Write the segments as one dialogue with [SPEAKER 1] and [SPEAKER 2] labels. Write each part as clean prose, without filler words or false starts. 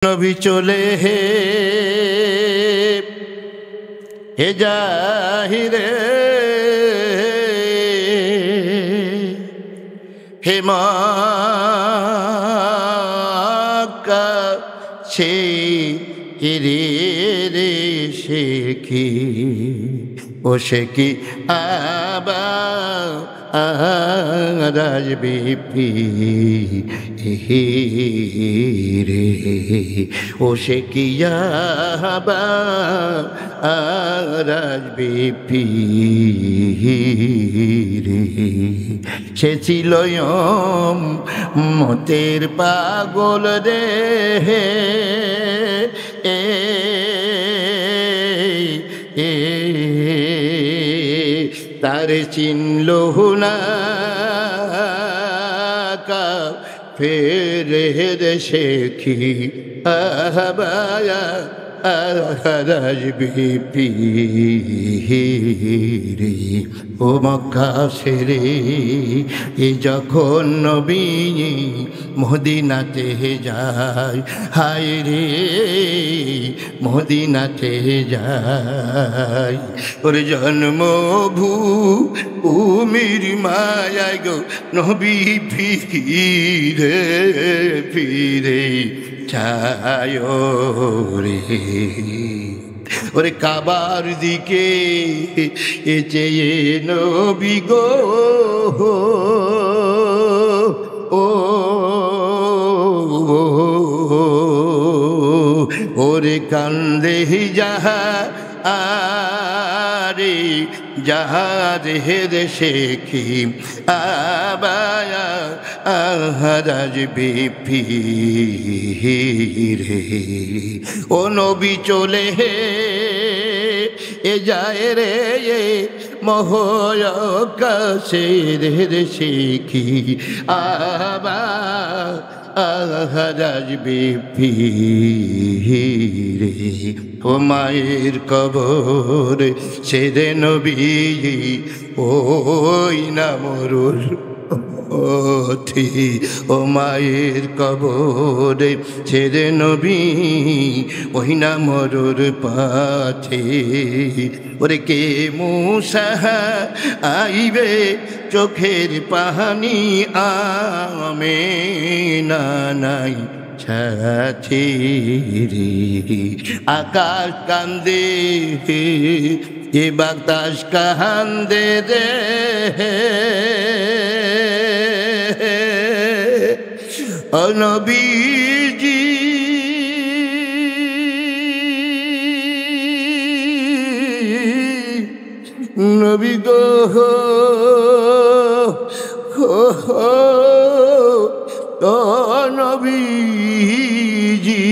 [SPEAKER 1] নবী চলে হে জাহিরে হে মক্কা সে রে রে সে কি ও সে কি আবা রাজবি রে ও সে কি আবা রাজবি রে সে ছিল মতের পাগল রে তার চিনল না ফেরে দেশে কি আহবায়া রাজবি রে ও মক্কা সেরে যখন নবী মদিনাতে যায় হায় রে মদিনাতে যায় ওর জন্মভূমির মায়া গো নবী ফিরে ফিরে যায় রে ওরে কাবার দিকে চেয়ে নবী গো ও ওরে কান্দে যাহা আরে যাহারে দেশে কি আবায়া রাজবি রে ও নবী চলে এ যায় রে মহাকাশের দেশে কি আবা রাজবি রে ও মায়ের কবর সেদে নবী ওই না মরুর পথে ও মায়ের কবরে ছেড়ে নবী ওই না মরুর পথে ওরে কে মুসা আইবে চোখের পানি আমে না নাই সাথী রে আকাশ কান্দে এ বাতাস কান্দে রে ও নবীজি নবী গো ও নবীজি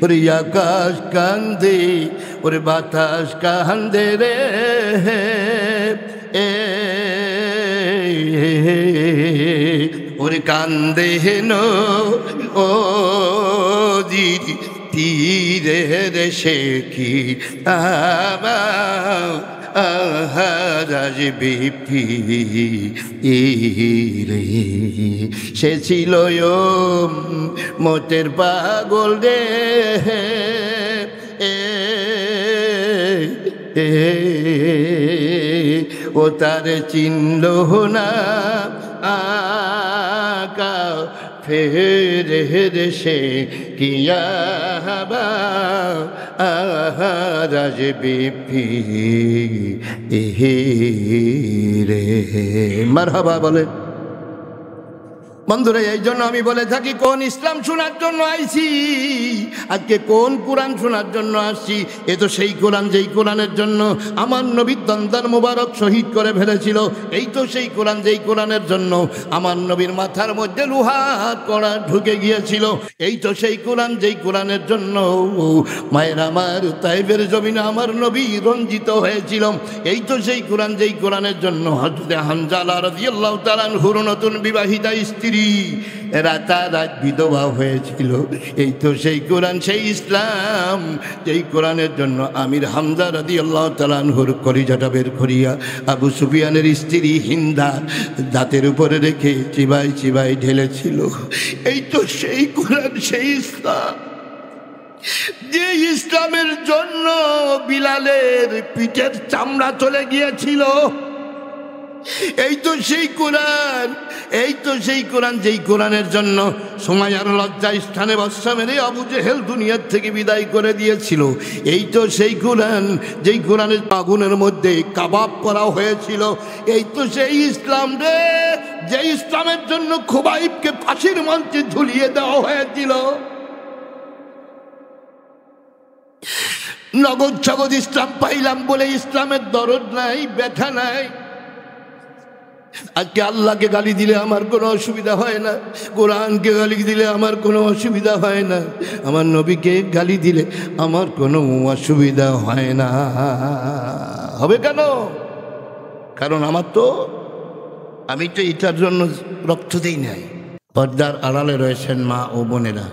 [SPEAKER 1] ওরে আকাশ কান্দে ওরে বাতাস কান্দে রে ওরে কান্দে হেনো ও দিদি তীরে দেশে কি আবা রাজবি রে সে ছিল মতের পাগল রে ও তার চিনল না আকা ফেরে দেশে কিয়া রাজবি রে মারহাবা বলে বন্ধুরা এই জন্য আমি বলে থাকি কোন ইসলাম শোনার জন্য আইছি আজকে কোন কোরআন শোনার জন্য আসছি এ তো সেই কোরআন যেই কোরআনের জন্য আমার নবী দন্দার মোবারক শহীদ করে ফেলেছিল এই তো সেই কোরআন যেই কোরআনের জন্য আমার নবীর মাথার মধ্যে লোহার কড়া ঢুকে গিয়েছিল এই তো সেই কোরআন যেই কোরআনের জন্য মায়ের আমার তাইফের জমিনে আমার নবী রঞ্জিত হয়েছিল এই তো সেই কোরআন যেই কোরআনের জন্য হযরত হানজালা রাদিয়াল্লাহু তাআলা আনহুর নতুন বিবাহিতা স্ত্রী স্ত্রী রাতারাত বিধবা হয়েছিল। এই তো সেই কোরআন, সেই ইসলাম, যেই কোরআনের জন্য আমির হামজা রাদিয়াল্লাহু তাআলা আনহুর কলিজাটা বের করিয়া আবু সুফিয়ানের স্ত্রী হিন্দা দাঁতের উপরে রেখে চিবাই চিবাই ঢেলেছিল। এই তো সেই কোরআন, সেই ইসলাম, যে ইসলামের জন্য বিলালের পিঠের চামড়া চলে গিয়েছিল। এই তো সেই কোরআন, এই তো সেই কোরআন, যেই কোরআনের জন্য সুমাইয়ার লজ্জা স্থানে বর্ষা মেরে আবু জেহেল দুনিয়ার থেকে বিদায় করে দিয়েছিল। এই তো সেই কোরআন, যেই কোরআনের আগুনের মধ্যে কাবাব করা হয়েছিল। এই তো সেই ইসলাম রে, যে ইসলামের জন্য খুবাইবকে ফাঁসির মঞ্চে ঝুলিয়ে দেওয়া হয়েছিল। নগদ জগৎ ইসলাম পাইলাম বলে ইসলামের দরদ নাই, ব্যথা নাই। আজকে আল্লাহকে গালি দিলে আমার কোনো অসুবিধা হয় না, কোরআনকে গালি দিলে আমার কোনো অসুবিধা হয় না, আমার নবীকে গালি দিলে আমার কোনো অসুবিধা হয় না। হবে কেন? কারণ আমি তো এটার জন্য রক্ত দিই নাই। পর্দার আড়ালে রয়েছেন মা ও বোনেরা,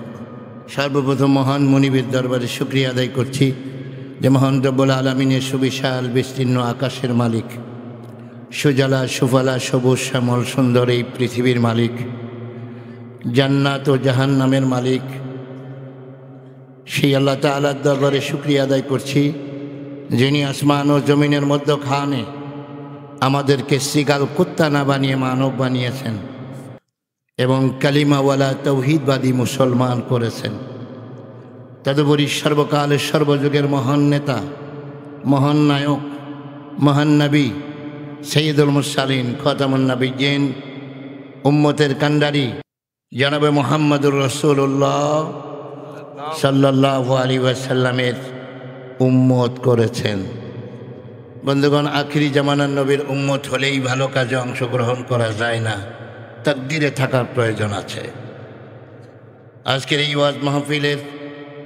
[SPEAKER 1] সর্বপ্রথম মহান মনিবের দরবারে শুকরিয়া আদায় করছি যে মহান রব্বুল আলামিনের সুবিশাল বিস্তীর্ণ আকাশের মালিক, সুজলা সুফলা সবুজ শ্যামল সুন্দর এই পৃথিবীর মালিক, জান্নাত ও জাহান্নামের মালিক, সেই আল্লাহ তাআলার দরবারে শুকরিয়া আদায় করছি যিনি আসমান ও জমিনের মধ্যখানে আমাদেরকে শৃগাল কুত্তা না বানিয়ে মানব বানিয়েছেন এবং কালিমাওয়ালা তৌহিদবাদী মুসলমান করেছেন। তদুপরি সর্বকালের সর্বযুগের মহান নেতা, মহান নায়ক, মহান নবী, সৈয়দুল মুরসালিন, খতামুন নবিয়্যিন, উম্মতের কান্ডারি জনাবে মুহাম্মদুর রাসূলুল্লাহ সাল্লাল্লাহু আলাইহি ওয়াসাল্লামের উম্মত করেছেন। বন্ধুগণ, আখিরি জামানার নবীর উম্মত হলেই ভালো কাজে অংশগ্রহণ করা যায় না, তাকদীরে থাকার প্রয়োজন আছে। আজকের এই ওয়াজ মাহফিলের,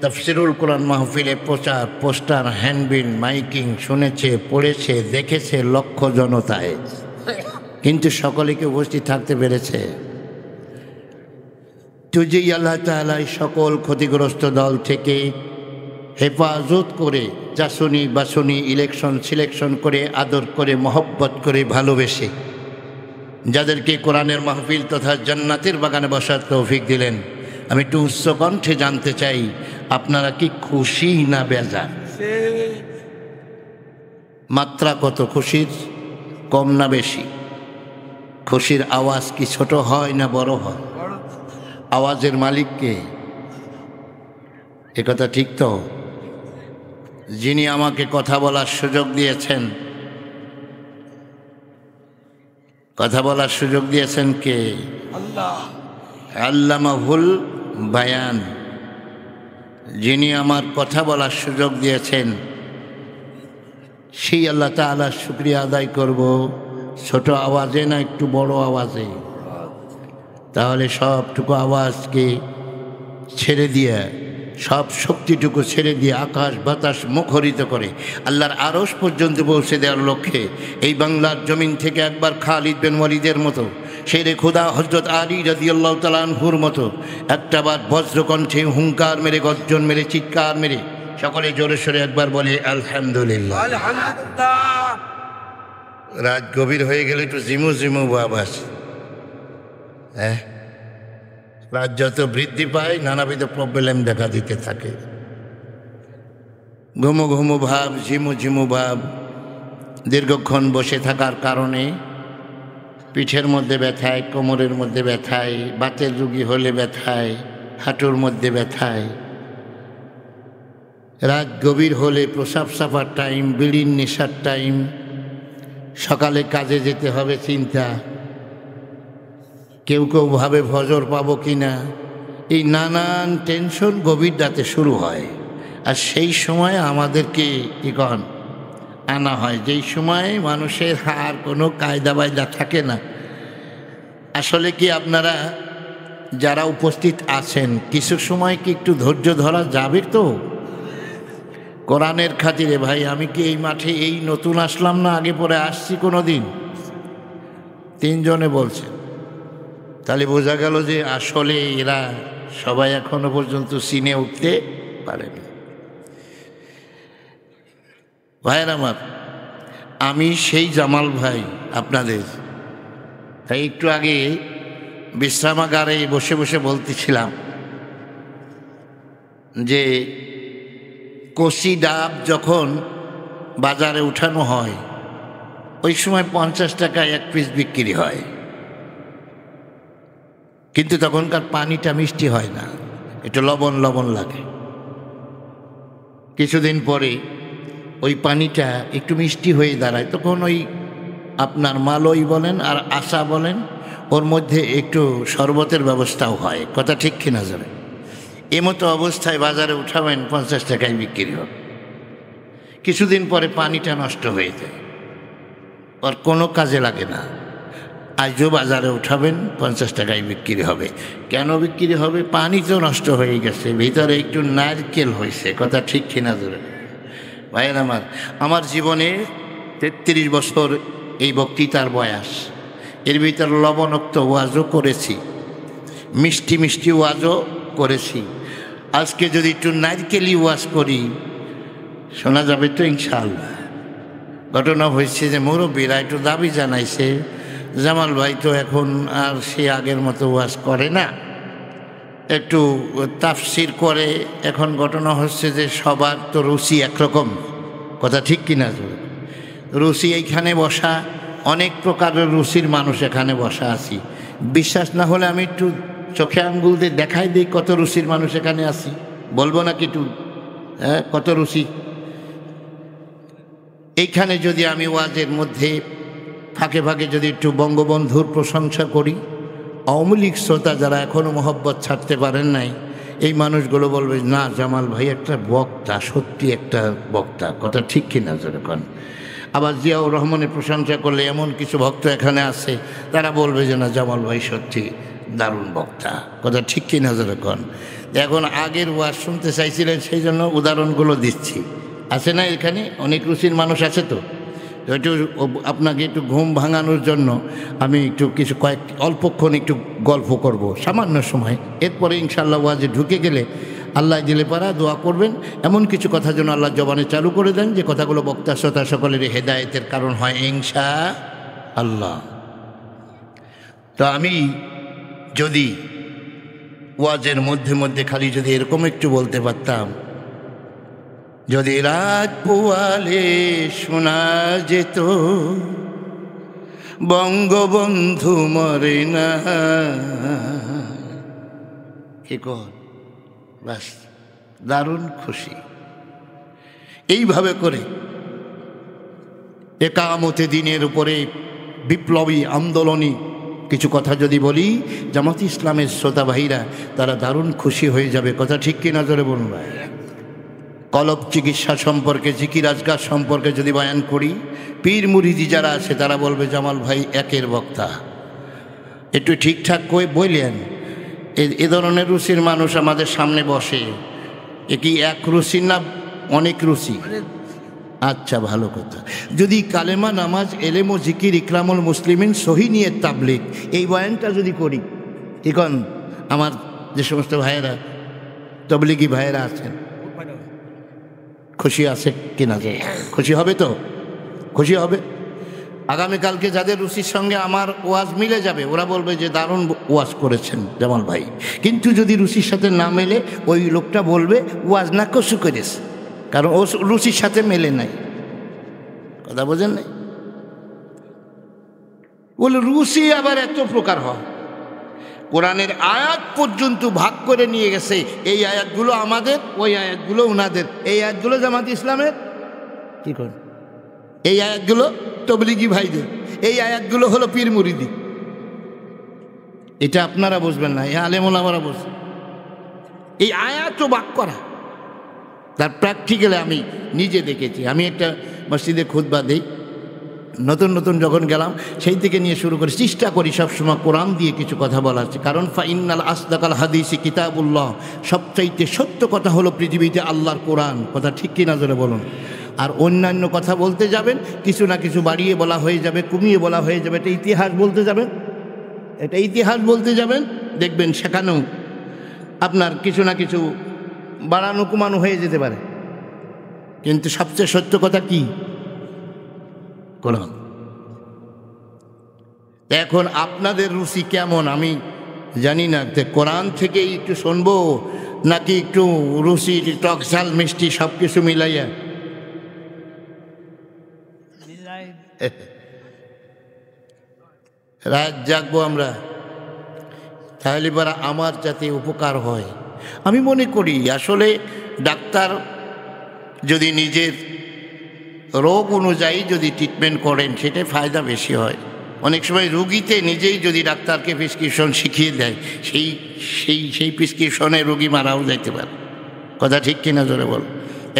[SPEAKER 1] তাফসিরুল কোরআন মাহফিলে প্রচার, পোস্টার, হ্যান্ডবিল, মাইকিং শুনেছে, পড়েছে, দেখেছে লক্ষ জনতায়, কিন্তু সকলে কি উপস্থিত থাকতে পেরেছে? তুই আল্লাহ তাআলা সকল ক্ষতিগ্রস্ত দল থেকে হেফাজত করে, জাসুনি বাসুনি ইলেকশন সিলেকশন করে, আদর করে, মহব্বত করে, ভালোবেসে যাদেরকে কোরআনের মাহফিল তথা জান্নাতের বাগানে বসার তৌফিক দিলেন, আমি একটু উচ্চ কণ্ঠে জানতে চাই, আপনারা কি খুশি না বেজার? মাত্রা কত খুশির? কম না বেশি? খুশির আওয়াজ কি ছোট হয় না বড় হয়? আওয়াজের মালিক কে? একথা ঠিক তো? যিনি আমাকে কথা বলার সুযোগ দিয়েছেন, কথা বলার সুযোগ দিয়েছেন কে? আল্লাহ। আল্লামাহুল বায়ান, যিনি আমার কথা বলার সুযোগ দিয়েছেন, সেই আল্লাহ তাআলার শুকরিয়া আদায় করব। ছোট আওয়াজে না একটু বড় আওয়াজে? তাহলে সবটুকু আওয়াজকে ছেড়ে দিয়ে, সব শক্তিটুকু ছেড়ে দিয়ে আকাশ বাতাস মুখরিত করে আল্লাহর আরশ পর্যন্ত পৌঁছে দেওয়ার লক্ষ্যে এই বাংলার জমিন থেকে একবার খালিদ বিন ওয়ালিদের মতো, শেরে খোদা হযরত আলী রাদিয়াল্লাহু তাআলা আনহুর মতো একটাবার বজ্রকণ্ঠে হুঙ্কার মেরে, গর্জন মেরে, চিৎকার মেরে সকলে জোরে সোরে একবার বলে আলহামদুলিল্লাহ। রাত গভীর হয়ে গেলে একটু ঝিমু ঝিমু ভাব আসে। হ্যাঁ, রাত যত বৃদ্ধি পায় নানাবিধ প্রবলেম দেখা দিতে থাকে। ঘুমো ঘুমো ভাব, ঝিমু ঝিমু ভাব, দীর্ঘক্ষণ বসে থাকার কারণে পিঠের মধ্যে ব্যথায়, কোমরের মধ্যে ব্যথায়, বাতের রোগী হলে ব্যথায়, হাঁটুর মধ্যে ব্যথায়, রাত গভীর হলে প্রসাব সাফার টাইম, বিড়ির নেশার টাইম, সকালে কাজে যেতে হবে চিন্তা, কেউ কেউ ভাবে ফজর পাবো কি না, এই নানান টেনশন গভীর রাতে শুরু হয়। আর সেই সময় আমাদেরকে কখন আনা হয়, যেই সময় মানুষের আর কোনো কায়দা বায়দা থাকে না। আসলে কি আপনারা যারা উপস্থিত আছেন, কিছু সময় কি একটু ধৈর্য ধরা যাবে তো? কোরআনের খাতিরে ভাই, আমি কি এই মাঠে এই নতুন আসলাম না, আগে পরে আসছি কোনো দিন? 3 জনে বলছে, তাহলে বোঝা গেল যে আসলে এরা সবাই এখনো পর্যন্ত সিনে উঠতে পারেনি। ভাইয়ের আমার, আমি সেই জামাল ভাই আপনাদের, তাই একটু আগে বিশ্রামাগারে বসে বসে বলতেছিলাম যে কষি ডাব যখন বাজারে উঠানো হয় ওই সময় 50 টাকায় 1 পিস বিক্রি হয়, কিন্তু তখনকার পানিটা মিষ্টি হয় না, একটু লবণ লবণ লাগে। কিছুদিন পরে ওই পানিটা একটু মিষ্টি হয়ে দাঁড়ায়, তখন ওই আপনার মালই বলেন আর আশা বলেন, ওর মধ্যে একটু শরবতের ব্যবস্থাও হয়। কথা ঠিক কিনা যাবে? এমতো অবস্থায় বাজারে উঠাবেন 50 টাকায় বিক্রি হবে। কিছুদিন পরে পানিটা নষ্ট হয়ে যায়, ওর কোনো কাজে লাগে না। আজও বাজারে উঠাবেন 50 টাকায় বিক্রি হবে। কেন বিক্রি হবে? পানি তো নষ্ট হয়ে গেছে, ভিতরে একটু নারকেল হয়েছে। কথা ঠিক কিনা ধরে ভাইয়ের আমার জীবনে 33 বছর এই বক্তৃতার বয়স, এর ভিতর লবণাক্ত ওয়াজও করেছি, মিষ্টি মিষ্টি ওয়াজও করেছি। আজকে যদি একটু নারকেলি ওয়াজ করি শোনা যাবে তো ইনশাআল্লাহ। ঘটনা হয়েছে যে মুরব্বীরা একটু দাবি জানাইছে, জামাল ভাই তো এখন আর সে আগের মতো ওয়াজ করে না, একটু তাফসির করে। এখন ঘটনা হচ্ছে যে সবার তো রুচি একরকম। কথা ঠিক কিনা? রুচি এইখানে বসা, অনেক প্রকারের রুচির মানুষ এখানে বসা আছি। বিশ্বাস না হলে আমি একটু চোখে আঙ্গুল দিয়ে দেখাই দিই কত রুচির মানুষ এখানে আছি। বলবো না কি একটু? হ্যাঁ, কত রুচি। এইখানে যদি আমি ওয়াজের মধ্যে ফাঁকে ফাঁকে যদি একটু বঙ্গবন্ধুর প্রশংসা করি, আওয়ামী লীগ শ্রোতা যারা এখনও মহব্বত ছাড়তে পারেন নাই, এই মানুষগুলো বলবে না জামাল ভাই একটা বক্তা, সত্যি একটা বক্তা। কথা ঠিক কিনা যেরকম। আবার জিয়াউর রহমানের প্রশংসা করলে এমন কিছু ভক্ত এখানে আছে, তারা বলবে যে না জামাল ভাই সত্যি দারুণ বক্তা। কথা ঠিক কিনা যেরকম। এখন আগের ওয়াজ শুনতে চাইছিলেন, সেই জন্য উদাহরণগুলো দিচ্ছি। আছে না এখানে অনেক রুচির মানুষ আছে, তো একটু আপনাকে একটু ঘুম ভাঙানোর জন্য আমি একটু কিছু অল্পক্ষণ একটু গল্প করব সামান্য সময়। এরপরে ইনশাআল্লাহ ওয়াজে ঢুকে গেলে আল্লাহ দিলে পারা দোয়া করবেন, এমন কিছু কথা যেন আল্লাহ জবানে চালু করে দেন যে কথাগুলো বক্তা শ্রোতা সকলের হেদায়েতের কারণ হয় ইনশাআল্লাহ। তো আমি যদি ওয়াজের মধ্যে মধ্যে খালি যদি এরকম একটু বলতে পারতাম, যদি রাত পোয়ালে শোনা যেত বঙ্গবন্ধু মরে না, কি কর বাস দারুণ খুশি। এইভাবে করে একামতে দিনের উপরে বিপ্লবী আন্দোলনী কিছু কথা যদি বলি, জামাত ইসলামের শ্রোতা ভাইরা তারা দারুণ খুশি হয়ে যাবে। কথা ঠিক কি নজরে বলুন ভাই। কলব চিকিৎসা সম্পর্কে, জিকির আজকার সম্পর্কে যদি বয়ান করি, পীর মুরিদি যারা আছে তারা বলবে জামাল ভাই একের বক্তা। একটু ঠিকঠাক করে বললেন। এ ধরনের রুচির মানুষ আমাদের সামনে বসে, এ কি এক রুচির না অনেক রুচি? আচ্ছা, ভালো কথা। যদি কালেমা, নামাজ, এলেম ও জিকির, ইকরামুল মুসলিমিন, সহি নিয়ে তাবলিগ, এই বয়ানটা যদি করি, এখন আমার যে সমস্ত ভাইয়েরা তাবলিগি ভাইয়েরা আছেন খুশি আছে কিনা? খুশি হবে তো? খুশি হবে। আগামীকালকে যাদের রুচির সঙ্গে আমার ওয়াজ মিলে যাবে, ওরা বলবে যে দারুণ ওয়াজ করেছেন জামাল ভাই। কিন্তু যদি রুচির সাথে না মেলে, ওই লোকটা বলবে ওয়াজ না কসু করেছে, কারণ ও রুচির সাথে মেলে নাই। কথা বোঝেন নাই? বলে রুচি আবার এত প্রকার হয়। কোরআনের আয়াত পর্যন্ত ভাগ করে নিয়ে গেছে, এই আয়াতগুলো আমাদের, ওই আয়াতগুলো ওনাদের। এই আয়াতগুলো জামাত ইসলামের, কি করেন? এই আয়াতগুলো তবলিগি ভাইদের, এই আয়াতগুলো হলো পীর মুরিদি। এটা আপনারা বুঝবেন না, এই আলেম ওলামারা বুঝবেন। এই আয়াতও ভাগ করা, তার প্র্যাকটিক্যালে আমি নিজে দেখেছি। আমি একটা মসজিদে খুতবা দিই, নতুন নতুন যখন গেলাম সেই থেকে নিয়ে শুরু করে চেষ্টা করি সবসময় কোরআন দিয়ে কিছু কথা বলা আছে। কারণ ফাইনাল আসদাকাল হাদিসি কিতাবুল্লাহ, সবচাইতে সত্য কথা হলো পৃথিবীতে আল্লাহর কোরআন। কথা ঠিক কি নজরে বলুন। আর অন্যান্য কথা বলতে যাবেন, কিছু না কিছু বাড়িয়ে বলা হয়ে যাবে, কমিয়ে বলা হয়ে যাবে, এটা ইতিহাস বলতে যাবেন, এটা ইতিহাস বলতে যাবেন, দেখবেন সেখানেও আপনার কিছু না কিছু বাড়ানো কমানো হয়ে যেতে পারে, কিন্তু সবচেয়ে সত্য কথা কি? কোরআন। এখন আপনাদের রুচি কেমন আমি জানি না, কোরআন থেকে একটু শুনবো নাকি একটু রুচি টক ঝাল মিষ্টি সব কিছু মিলাইয়া? রাত জাগবো আমরা, তাহলে পরা আমার যাতে উপকার হয়। আমি মনে করি আসলে ডাক্তার যদি নিজের রোগ অনুযায়ী যদি ট্রিটমেন্ট করেন সেটাই ফায়দা বেশি হয়। অনেক সময় রুগীতে নিজেই যদি ডাক্তারকে প্রেসক্রিপশন শিখিয়ে দেয়, সেই সেই সেই প্রেসক্রিপশনে রুগী মারাও যাইতে পারে। কথা ঠিক কিনা জোরে বল।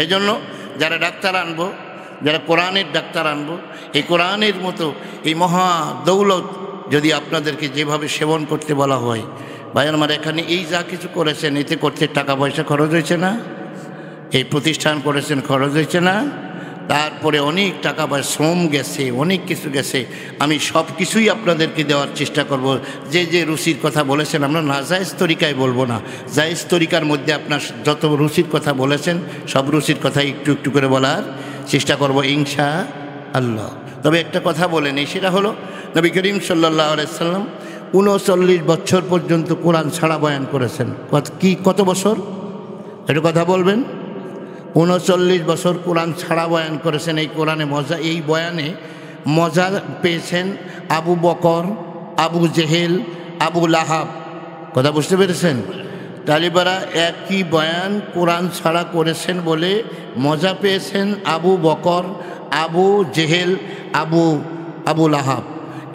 [SPEAKER 1] এই জন্য যারা ডাক্তার আনবো, যারা কোরআনের ডাক্তার আনবো, এই কোরআনের মতো এই মহা দৌলত যদি আপনাদেরকে যেভাবে সেবন করতে বলা হয়, ভাই আমার এখানে এই যা কিছু করেছেন এতে করতে টাকা পয়সা খরচ হয়েছে না? এই প্রতিষ্ঠান করেছেন, খরচ হয়েছে না? তারপরে অনেক টাকা পয়সা শ্রম গেছে, অনেক কিছু গেছে। আমি সব কিছুই আপনাদেরকে দেওয়ার চেষ্টা করব। যে যে রুচির কথা বলেছেন আমরা নাজায়েজ তরিকায় বলবো না, জায়েজ তরিকার মধ্যে আপনার যত রুচির কথা বলেছেন সব রুচির কথাই একটু একটু করে বলার চেষ্টা করব ইনশাআল্লাহ। তবে একটা কথা বলে নেই, সেটা হলো নবী করিম সাল্লাল্লাহু আলাইহি সাল্লাম 39 বছর পর্যন্ত কোরআন ছাড়া বয়ান করেছেন। কত বছর? একটু কথা বলবেন। 39 বছর কোরআন ছাড়া বয়ান করেছেন। এই কোরআনে মজা, এই বয়ানে মজা পেয়েছেন আবু বকর, আবু জেহেল, আবু লাহাব। কথা বুঝতে পেরেছেন? তালিবারা একই বয়ান কোরআন ছাড়া করেছেন বলে মজা পেয়েছেন আবু বকর, আবু জেহেল, আবু লাহাব।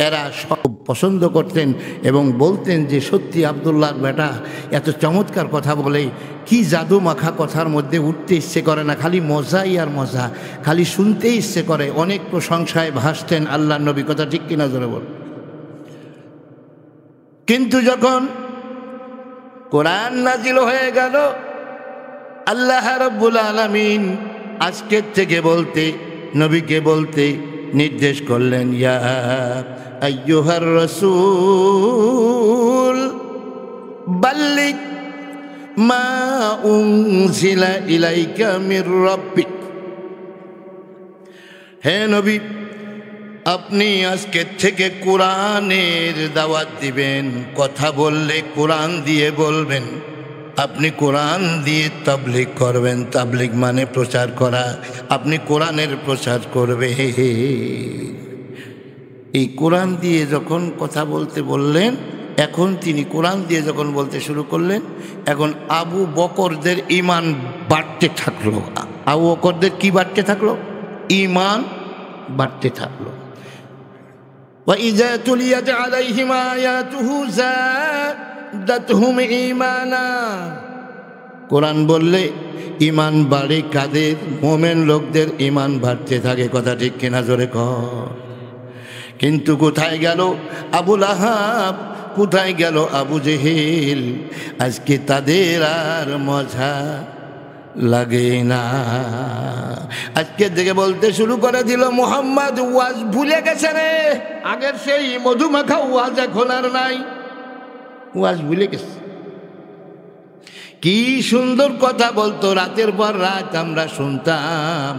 [SPEAKER 1] এরা সব পছন্দ করতেন এবং বলতেন যে সত্যি আব্দুল্লাহর বেটা এত চমৎকার কথা বলে, কি জাদু মাখা কথার মধ্যে উঠতে ইচ্ছে করে না, খালি মজাই আর মজা, খালি শুনতেই ইচ্ছে করে। অনেক প্রশংসায় ভাসতেন আল্লাহর নবী। কথা ঠিক কিনা জোরে বল। কিন্তু যখন কোরআন নাজিল হয়ে গেল, আল্লাহ রাব্বুল আলামিন আজকের থেকে বলতে, নবীকে বলতে নির্দেশ করলেন, ইয়া আইয়ুহার রাসূল বাল্লিগ মা উনজিলা ইলাইকা মির রাব্বিক। হে নবী, আপনি আজকের থেকে কোরআনের দাওয়াত দিবেন। কথা বললে কোরআন দিয়ে বলবেন, আপনি কোরআন দিয়ে তাবলীগ করবেন। তাবলীগ মানে প্রচার করা। আপনি কোরআনের প্রচার করবে। এই কোরআন দিয়ে যখন কথা বলতে বললেন, এখন তিনি কোরআন দিয়ে যখন বলতে শুরু করলেন, এখন আবু বকরদের ঈমান বাড়তে থাকলো। আবু বকরদের কি বাড়তে থাকলো? ঈমান বাড়তে থাকলো। وَإِذَا تُلِيَتْ عَلَيْهِمْ آيَاتُهُ زَادَتْهُمْ ঈমানা। কোরআন বললে ঈমান বাড়ে কাদের? মুমিন লোকদের ঈমান বাড়তে থাকে। কথা ঠিক কিনা জোরে কর। কিন্তু কোথায় গেল আবু লাহাব, কোথায় গেল আবু জেহেল? আজকে তাদের আর মজা লাগে না। আজকে থেকে বলতে শুরু করে দিল, মুহাম্মদ ওয়াজ ভুলে গেছে রে। আগের সেই মধুমাখা ওয়াজ এখন আর নাই, ওয়াজ ভুলে গেছে। কি সুন্দর কথা বলতো, রাতের পর রাত আমরা শুনতাম।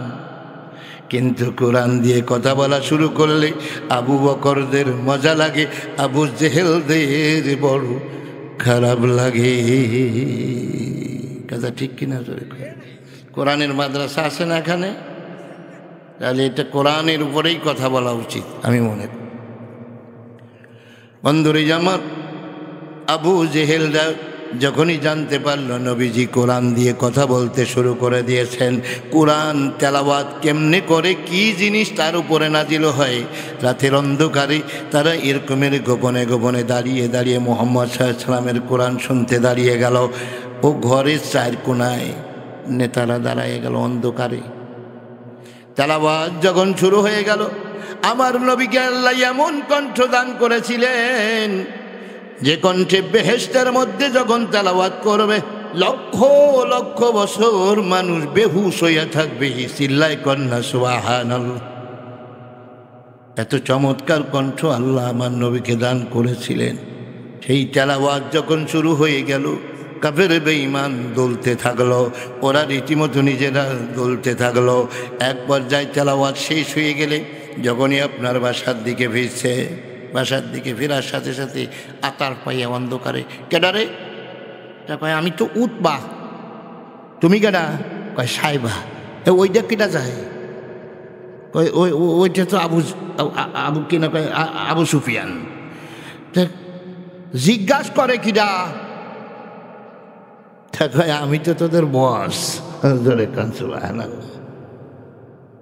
[SPEAKER 1] কিন্তু কোরআন দিয়ে কথা বলা শুরু করলে আবু বকরদের মজা লাগে, আবু জেহেলদের বড় খারাপ লাগে। কথা ঠিক কিনা? কোরআনের মাদ্রাসা আছে না এখানে? তাহলে এটা কোরআনের উপরেই কথা বলা উচিত আমি মনে করি। বন্ধুরে আমার, আবু জেহেলরা যখনই জানতে পারলো নবীজি কোরআন দিয়ে কথা বলতে শুরু করে দিয়েছেন, কোরআন তেলাওয়াত কেমনে করে, কি জিনিস তার উপরে নাজিল হয়, রাতের অন্ধকারে তারা এরকমের গোপনে গোপনে দাঁড়িয়ে দাঁড়িয়ে মুহাম্মদ সাল্লাল্লাহু আলাইহি ওয়াসাল্লামের কোরআন শুনতে দাঁড়িয়ে গেল। ও ঘরের চার কোনায় নেতারা দাঁড়ায় গেল অন্ধকারে। তেলাওয়াত যখন শুরু হয়ে গেল, আমার নবীকে আল্লাহ এমন কণ্ঠ দান করেছিলেন যে কণ্ঠে বেহেশতের মধ্যে যখন তেলাওয়াত করবে লক্ষ লক্ষ বছর মানুষ বেহুশ হইয়া থাকবে। চিল্লায় কন্যা সুবহানাল্লাহ। এত চমৎকার কণ্ঠ আল্লাহ আমার নবীকে দান করেছিলেন। সেই তেলাওয়াত যখন শুরু হয়ে গেল, কাফের বেঈমান দুলতে থাকলো, ওরা রীতিমতো নিজেরা দুলতে থাকলো। এক পর্যায়ে তেলাওয়াত শেষ হয়ে গেলে যখনই আপনার বাসার দিকে ফিরছে, বাসার দিকে ফেরার সাথে সাথে আতার পাইয়া অন্ধকারে, কেডারে? তা কয় আমি তো উঠবা। তুমি কেডা? কয় সাইবা। ওইটা কেটা যায়? কয় ওইটা তো আবু কিনা, কয় আবু সুফিয়ান। জিজ্ঞাসা করে কিডা? আমি তো তোদের বস।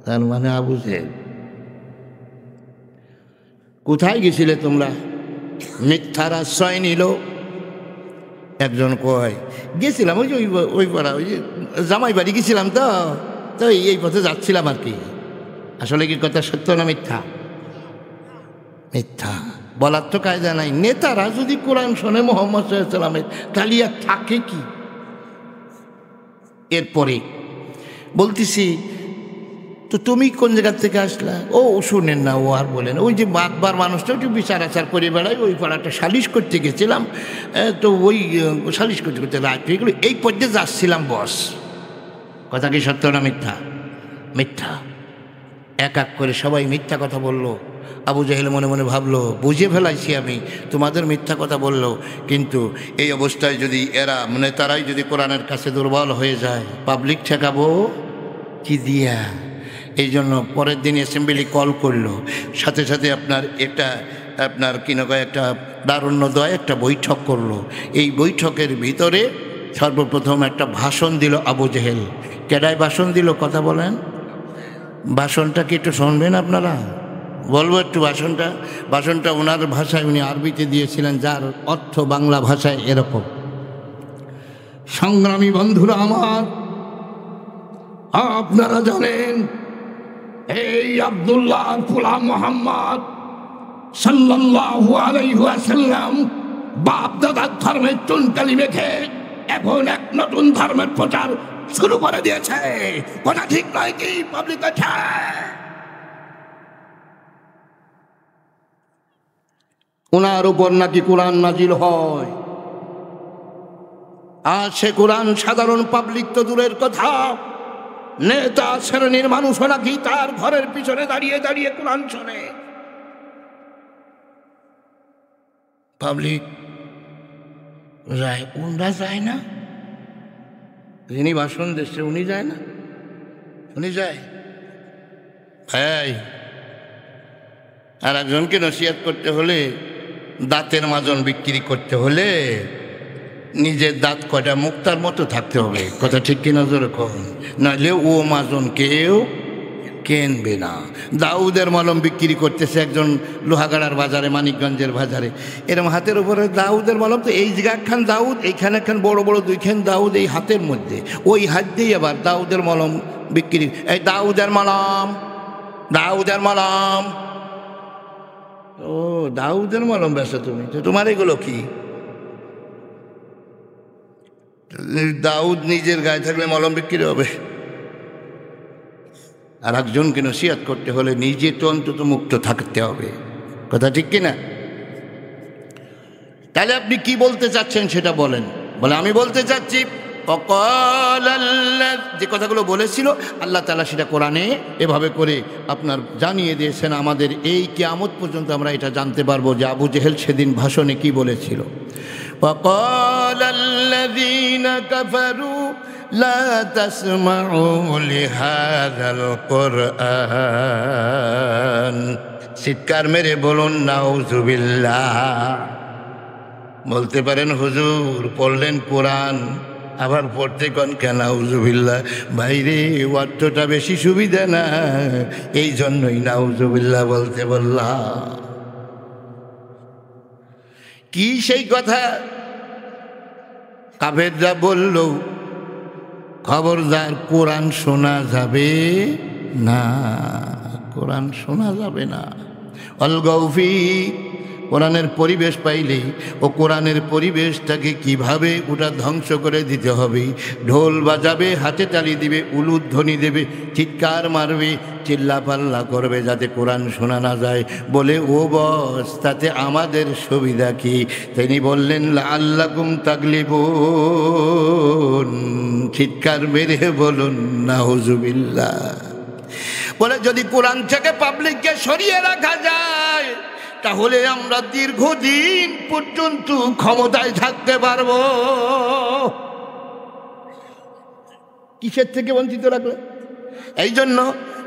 [SPEAKER 1] তার মানে আবু জেহেল। কোথায় গেছিলে তোমরা? মিথ্যার আশ্রয় নিল। একজন কয় গেছিলাম ওই যে ওই পাড়া, ওই যে জামাই বাড়ি গেছিলাম, তো এই পথে যাচ্ছিলাম আর কি। আসলে কি কথা সত্য না মিথ্যা? মিথ্যা বলার তো কায়দা নাই। নেতারা যদি কোরআন শোনে মুহাম্মদ সাল্লাল্লাহু আলাইহি ওয়াসাল্লামের, তাহলে আর থাকে কি? এরপরে বলতেছি তো তুমি কোন জায়গার থেকে আসলা? ও শুনেন না, ও আর বলেন, ওই যে বাদবার মানুষটা একটু বিচার আচার করে বেড়ায়, ওই পাড়াটা সালিশ করতে গেছিলাম, তো ওই সালিশ করতে করতে রাত হয়ে গেল, এই পর্যায়ে যাচ্ছিলাম বস। কথা কি সত্য না মিথ্যা? মিথ্যা। এক এক করে সবাই মিথ্যা কথা বলল। আবু জেহেল মনে মনে ভাবলো, বুঝে ফেলাইছি আমি, তোমাদের মিথ্যা কথা বললো। কিন্তু এই অবস্থায় যদি এরা তারাই যদি কোরআনের কাছে দুর্বল হয়ে যায়, পাবলিক ঠেকাবো কি দিয়া? এই জন্য পরের দিন অ্যাসেম্বলি কল করলো, সাথে সাথে আপনার কিনকয় একটা দারুণ্যদয় একটা বৈঠক করলো। এই বৈঠকের ভিতরে সর্বপ্রথম একটা ভাষণ দিল আবু জেহেল। কেডায় ভাষণ দিল? কথা বলেন। ভাষণটা কি একটু শুনবেন আপনারা? বলবো একটু ভাষণটা ওনার ভাষায়, উনি আরবিতে দিয়েছিলেন, যার অর্থ বাংলা ভাষায় এরকম: সংগ্রামী বন্ধুরা আমার, আপনারা জানেন এই আব্দুল্লাহ পোলা মুহাম্মদ সাল্লাল্লাহু আলাইহি ওয়াসাল্লাম বাপ দাদার ধর্মের চুনকালি মেখে এখন এক নতুন ধর্মের প্রচার শুরু করে দিয়েছে। কথা ঠিক নয় কি পাবলিক? আছে ওনার উপর নাকি কোরআন নাজিল হয়, আর সে কোরআন সাধারণ পাবলিক তো দূরের কথা, নেতা শ্রেণীর মানুষও নাকি তার ঘরের পিছনে দাঁড়িয়ে দাঁড়িয়ে কোরআন শোনে। পাবলিক যায়, ওনরা যায় না? যিনি ভাষণ দিচ্ছে উনি যায় না? উনি যায়। ভাই, আর একজনকে নসিহত করতে হলে, দাঁতের মাজন বিক্রি করতে হলে নিজের দাঁত কয়টা মুক্তার মতো থাকতে হবে। কথা ঠিক কিনা জোরে কন, নাহলে ও মাজন কেউ কেনবে না। দাউদের মলম বিক্রি করতেছে একজন লোহাগাড়ার বাজারে, মানিকগঞ্জের বাজারে, এরকম হাতের উপরে দাউদের মলম। তো এই জায়গা একখান দাউদ, এইখানে একখান বড় বড় দুইখান দাউদ এই হাতের মধ্যে, ওই হাত দিয়ে আবার দাউদের মলম বিক্রি। এই দাউদের মলম, দাউদের মলম। ও দাউদের মলম বেচো তুমি, তো তোমার এগুলো কি? দাউদ নিজের গায়ে থাকলে মলম বিক্রি হবে। আর একজনকে নসিহত করতে হলে নিজে তো অন্তত মুক্ত থাকতে হবে। কথা ঠিক কিনা? তাহলে আপনি কি বলতে চাচ্ছেন সেটা বলেন। বলে আমি বলতে চাচ্ছি, যে কথাগুলো বলেছিল আল্লাহ তাআলা সেটা কোরআনে এভাবে করে আপনার জানিয়ে দিয়েছেন। আমাদের এই কিয়ামত পর্যন্ত আমরা এটা জানতে পারবো যে আবু জেহেল সেদিন ভাষণে কি বলেছিল। وقال الذين كفروا لا تسمعوا لهذا القرآن, চিৎকার মেরে বলুন নাউজুবিল্লাহ। বলতে পারেন হুজুর পড়লেন কোরআন, আবার পড়তে কন কেন নাউজুবিল্লাহ? ভাইরে অর্থটা বেশি সুবিধা না, এই জন্যই নাউজুবিল্লাহ বলতে বললাম। কি সেই কথা? কাফেররা বলল খবরদার কোরআন শোনা যাবে না, কোরআন শোনা যাবে না। অলগৌফি কোরআনের পরিবেশ পাইলেই ও কোরআনের পরিবেশটাকে কিভাবে ওটা ধ্বংস করে দিতে হবে। ঢোল বাজাবে, হাতে তালি দিবে, উলুধ্বনি দেবে, চিৎকার মারবে, চিল্লাপাল্লা করবে যাতে কোরআন শোনা না যায়। বলে ও বস, তাতে আমাদের সুবিধা কি? তিনি বললেন লাআল্লাকুম তাগলিবুন, চিৎকার মেরে বলুন নাউজুবিল্লাহ। বলে যদি কোরআন থেকে পাবলিককে সরিয়ে রাখা যায় তাহলে আমরা দীর্ঘদিন পর্যন্ত ক্ষমতায় থাকতে পারবো। কিসের থেকে বঞ্চিত রাখলে? এই জন্য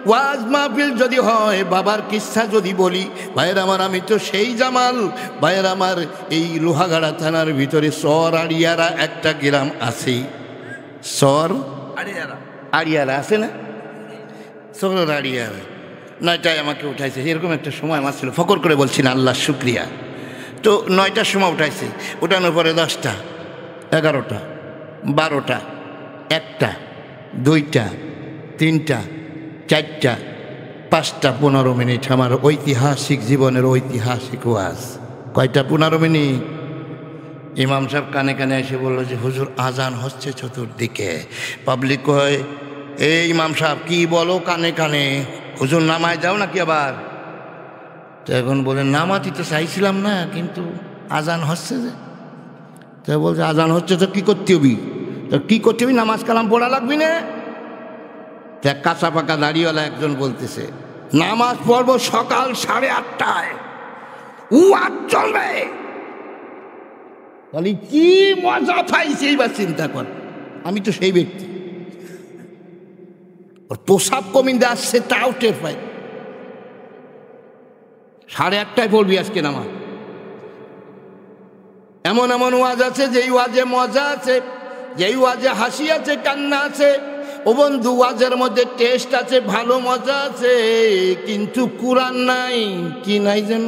[SPEAKER 1] ওয়াজ মাহফিল যদি হয়, বাবার কিস্সা যদি বলি, ভাইয়ের আমার, আমি তো সেই জামাল। ভাইয়ের আমার, এই লোহাগাড়া থানার ভিতরে সর আড়িয়ারা একটা গ্রাম আছে। সর আড়িয়ারা আছে না? সর আড়িয়ারা 9টায় আমাকে উঠাইছে। এরকম একটা সময় আমার ছিল, ফকর করে বলছি না, আল্লাহ শুক্রিয়া। তো 9টার সময় উঠাইছে, উঠানোর পরে 10টা, 11টা, 12টা, 1টা, 2টা, 3টা, 4টা, 5টা, 15 মিনিট আমার ঐতিহাসিক জীবনের ঐতিহাসিক ওয়াজ। কয়টা? 15 মিনিট। ইমাম সাহেব কানে কানে এসে বললো যে হুজুর আজান হচ্ছে চতুর্দিকে। পাবলিক কয়, এই ইমাম সাহেব কি বলো কানে কানে? হুজুর নামায় যাও নাকি আবার? তো এখন বলে নামাতি তো চাইছিলাম না, কিন্তু আজান হচ্ছে যে। তো বলছে আজান হচ্ছে তো কী করতে হবি? তো কী করতে হবি? নামাজ কালাম পড়া লাগবি না? এক কাঁচা পাকা দাড়িওয়ালা একজন বলতেছে নামাজ পড়বো সকাল 8:30টায়, ওয়াজ চলবে। বলি কি মজা পাইছে, এইবার চিন্তা কর। আমি তো সেই ব্যক্তি, ওর প্রসাব কমিন্দে আসছে তাও টের পাই। 8:30টায় পড়বি আজকে নামাজ। এমন এমন ওয়াজ আছে যেই ওয়াজে মজা আছে, যেই ওয়াজে হাসি আছে, কান্না আছে। ও বন্ধু, ওয়াজের মধ্যে টেস্ট আছে, ভালো মজা আছে, কিন্তু কোরআন নাই। কি নাই যেন?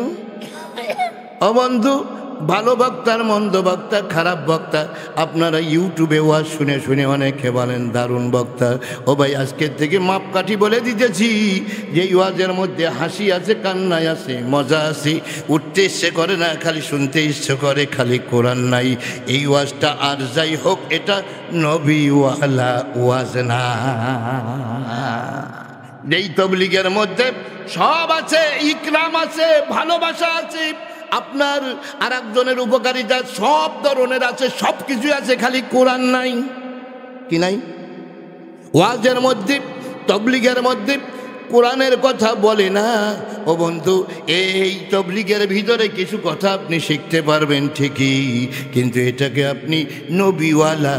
[SPEAKER 1] ও বন্ধু, ভালো বক্তার, মন্দ বক্তা, খারাপ বক্তা, আপনারা ইউটিউবে ওয়াজ শুনে শুনে অনেকে বলেন দারুণ বক্তা। ও ভাই, আজকের থেকে মাপকাঠি বলে দিতেছি যে ওয়াজের মধ্যে হাসি আছে, কান্নায় আছে, মজা আছে, উঠতে ইচ্ছে করে না, খালি শুনতে ইচ্ছে করে, খালি কোরআন নাই। এই ওয়াজটা আর যাই হোক, এটা নবীওয়ালা ওয়াজ না। যেই তবলিগের মধ্যে সব আছে, ইকরাম আছে, ভালোবাসা আছে, আপনার আর একজনের উপকারিতা সব ধরনের আছে, সব কিছু আছে, খালি কোরআন নাই। কি নাই? ওয়াজের মধ্যে, তবলিগের মধ্যে কোরআনের কথা বলে না। ও বন্ধু, এই তবলিগের ভিতরে কিছু কথা আপনি শিখতে পারবেন ঠিকই, কিন্তু এটাকে আপনি নবীওয়ালা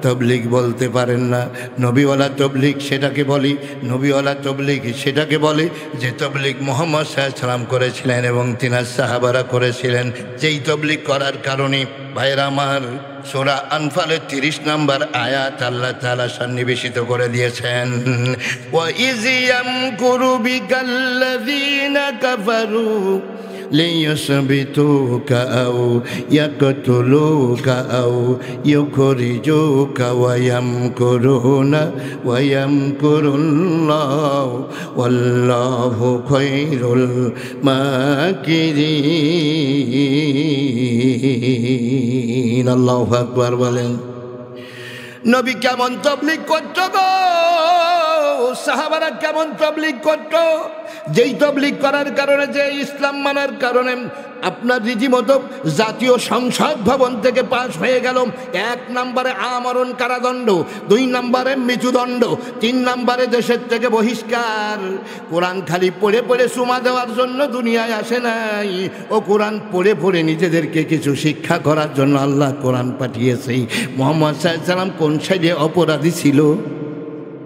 [SPEAKER 1] তবলিগ বলতে পারেন না। নবীওয়ালা তবলিগ সেটাকে বলি, নবীওয়ালা তবলিগ সেটাকে বলে যে তবলিগ মুহাম্মদ সাল্লাল্লাহু আলাইহি ওয়াসাল্লাম করেছিলেন এবং তিনার সাহাবারা করেছিলেন। যেই তবলিগ করার কারণে ভাইয়েরা আমার, সূরা আনফালের 30 নম্বর আয়াত আল্লাহ তাআলা সন্নিবেশিত করে দিয়েছেন, ওয়া ইয ইয়ামকুরু বিকাল্লাযীনা কাফারু লিইয়ুসবিতুকা আও ইয়াকতুলুকা আও ইউখরিজুকা ওয়া ইয়ামকুরুনা ওয়া ইয়ামকুরুল্লাহু ওয়াল্লাহু খায়রুল মাকিরিন। আল্লাহু আকবার বলেন। নবী কেমন তবলিগ করত গো, সাহাবারা কেমন তবলিগ করত, যেই তবলিগ করার কারণে, যে ইসলাম মানার কারণে আপনার রীতিমতো জাতীয় সংসদ ভবন থেকে পাশ হয়ে গেল 1 নম্বরে আমরণ কারাদণ্ড, 2 নম্বরে মৃত্যুদণ্ড, 3 নম্বরে দেশের থেকে বহিষ্কার। কোরআন খালি পড়ে পড়ে সুমা দেওয়ার জন্য দুনিয়ায় আসে নাই, ও কোরআন পড়ে পড়ে নিজেদেরকে কিছু শিক্ষা করার জন্য আল্লাহ কোরআন পাঠিয়েছে। মুহাম্মদ সাল্লাল্লাহু আলাইহি ওয়াসাল্লাম কোন সাইডে অপরাধী ছিল?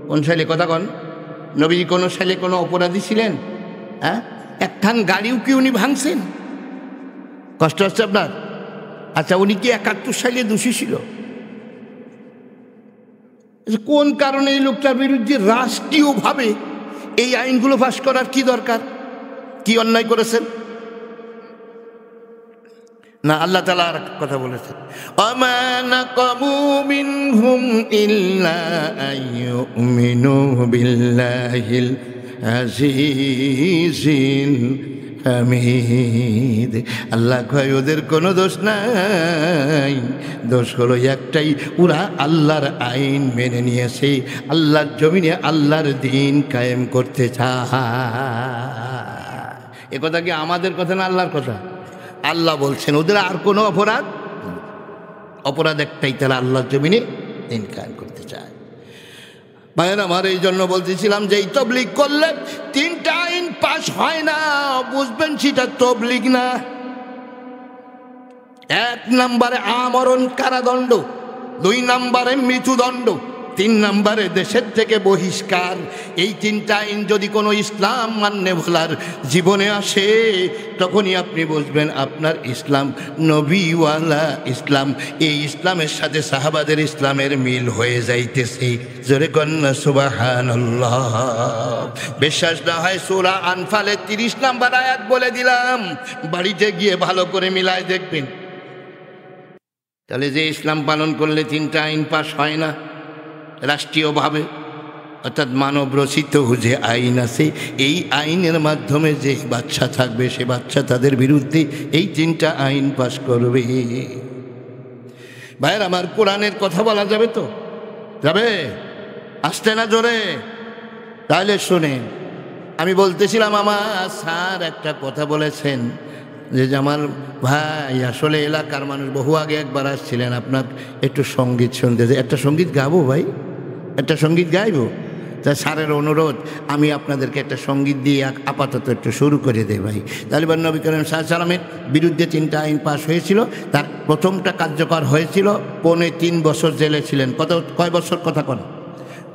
[SPEAKER 1] কোন সাইলে? কথা কন। নবীজি কোন সাইলে কোনো অপরাধী ছিলেন? হ্যাঁ, একখান গাড়িও কি উনি ভাঙছেন? কষ্ট হচ্ছে আপনার? আচ্ছা, উনি কি 71 সালে দোষী ছিল? কোন কারণে এই লোকটার বিরুদ্ধে রাষ্ট্রীয়ভাবে এই আইনগুলো পাস করার কি দরকার? কি অন্যায় করেছেন? না, আল্লাহ তাআলা আর কথা বলেছেন, আমা নাকামু মিনহুম ইল্লা আইয়ুমিনু বিল্লাহিল আজিজিল হামিদ। আল্লাহ কয় ওদের কোনো দোষ নাই, দোষ হলো একটাই, ওরা আল্লাহর আইন মেনে নিয়েছে, আল্লাহর জমিনে আল্লাহর দিন কায়েম করতে চায়। এ কথা কি আমাদের কথা না আল্লাহর কথা? আল্লাহ বলছেন ওদের আর কোনো অপরাধ একটাই, তারা আল্লাহর জমিনে দিন কায়েম করতে চায়। ভাইয়ের আমার, এই জন্য বলতেছিলাম যে এই তবলিগ করলে 3টা আইন পাশ হয় না, বুঝবেন সেটা তবলিগ না। 1 নম্বরে আমরণ কারাদণ্ড, 2 নম্বরে মৃত্যুদণ্ড, 3 নম্বরে দেশের থেকে বহিষ্কার। এই 3টা আইন যদি কোনো ইসলাম মান্যে ভোলার জীবনে আসে, তখনই আপনি বুঝবেন আপনার ইসলাম নবীওয়ালা ইসলাম। এই ইসলামের সাথে সাহাবাদের ইসলামের মিল হয়ে যাইতেছে। জোরে কন্যা সুবহানাল্লাহ। বিশ্বাস না হয় সূরা আনফালের 30 নম্বর আয়াত বলে দিলাম, বাড়িতে গিয়ে ভালো করে মিলায় দেখবেন। তাহলে যে ইসলাম পালন করলে 3টা আইন পাশ হয় না রাষ্ট্রীয়ভাবে, অর্থাৎ মানব রচিত যে আইন আছে, এই আইনের মাধ্যমে যে বাচ্চা থাকবে, সে বাচ্চা তাদের বিরুদ্ধে এই 3টা আইন পাশ করবে। ভাইয়ের আমার, কোরআনের কথা বলা যাবে তো? যাবে? আসতে না জোরে? তাহলে শোনেন, আমি বলতেছিলাম আমার স্যার একটা কথা বলেছেন যে আমার ভাই আসলে এলাকার মানুষ বহু আগে একবার আসছিলেন, আপনার একটু সঙ্গীত শুনতে, একটা সঙ্গীত গাবো ভাই, একটা সঙ্গীত গাইবো। তা স্যারের অনুরোধ, আমি আপনাদেরকে একটা সঙ্গীত দিয়ে আপাতত একটু শুরু করে দেই ভাই। তালিবান নবী করিম সাল্লাল্লাহু আলাইহি ওয়াসাল্লামের বিরুদ্ধে 3টা আইন পাশ হয়েছিল। তার প্রথমটা কার্যকর হয়েছিল, 3.25 বছর জেলে ছিলেন। কয় বছর কথা কন?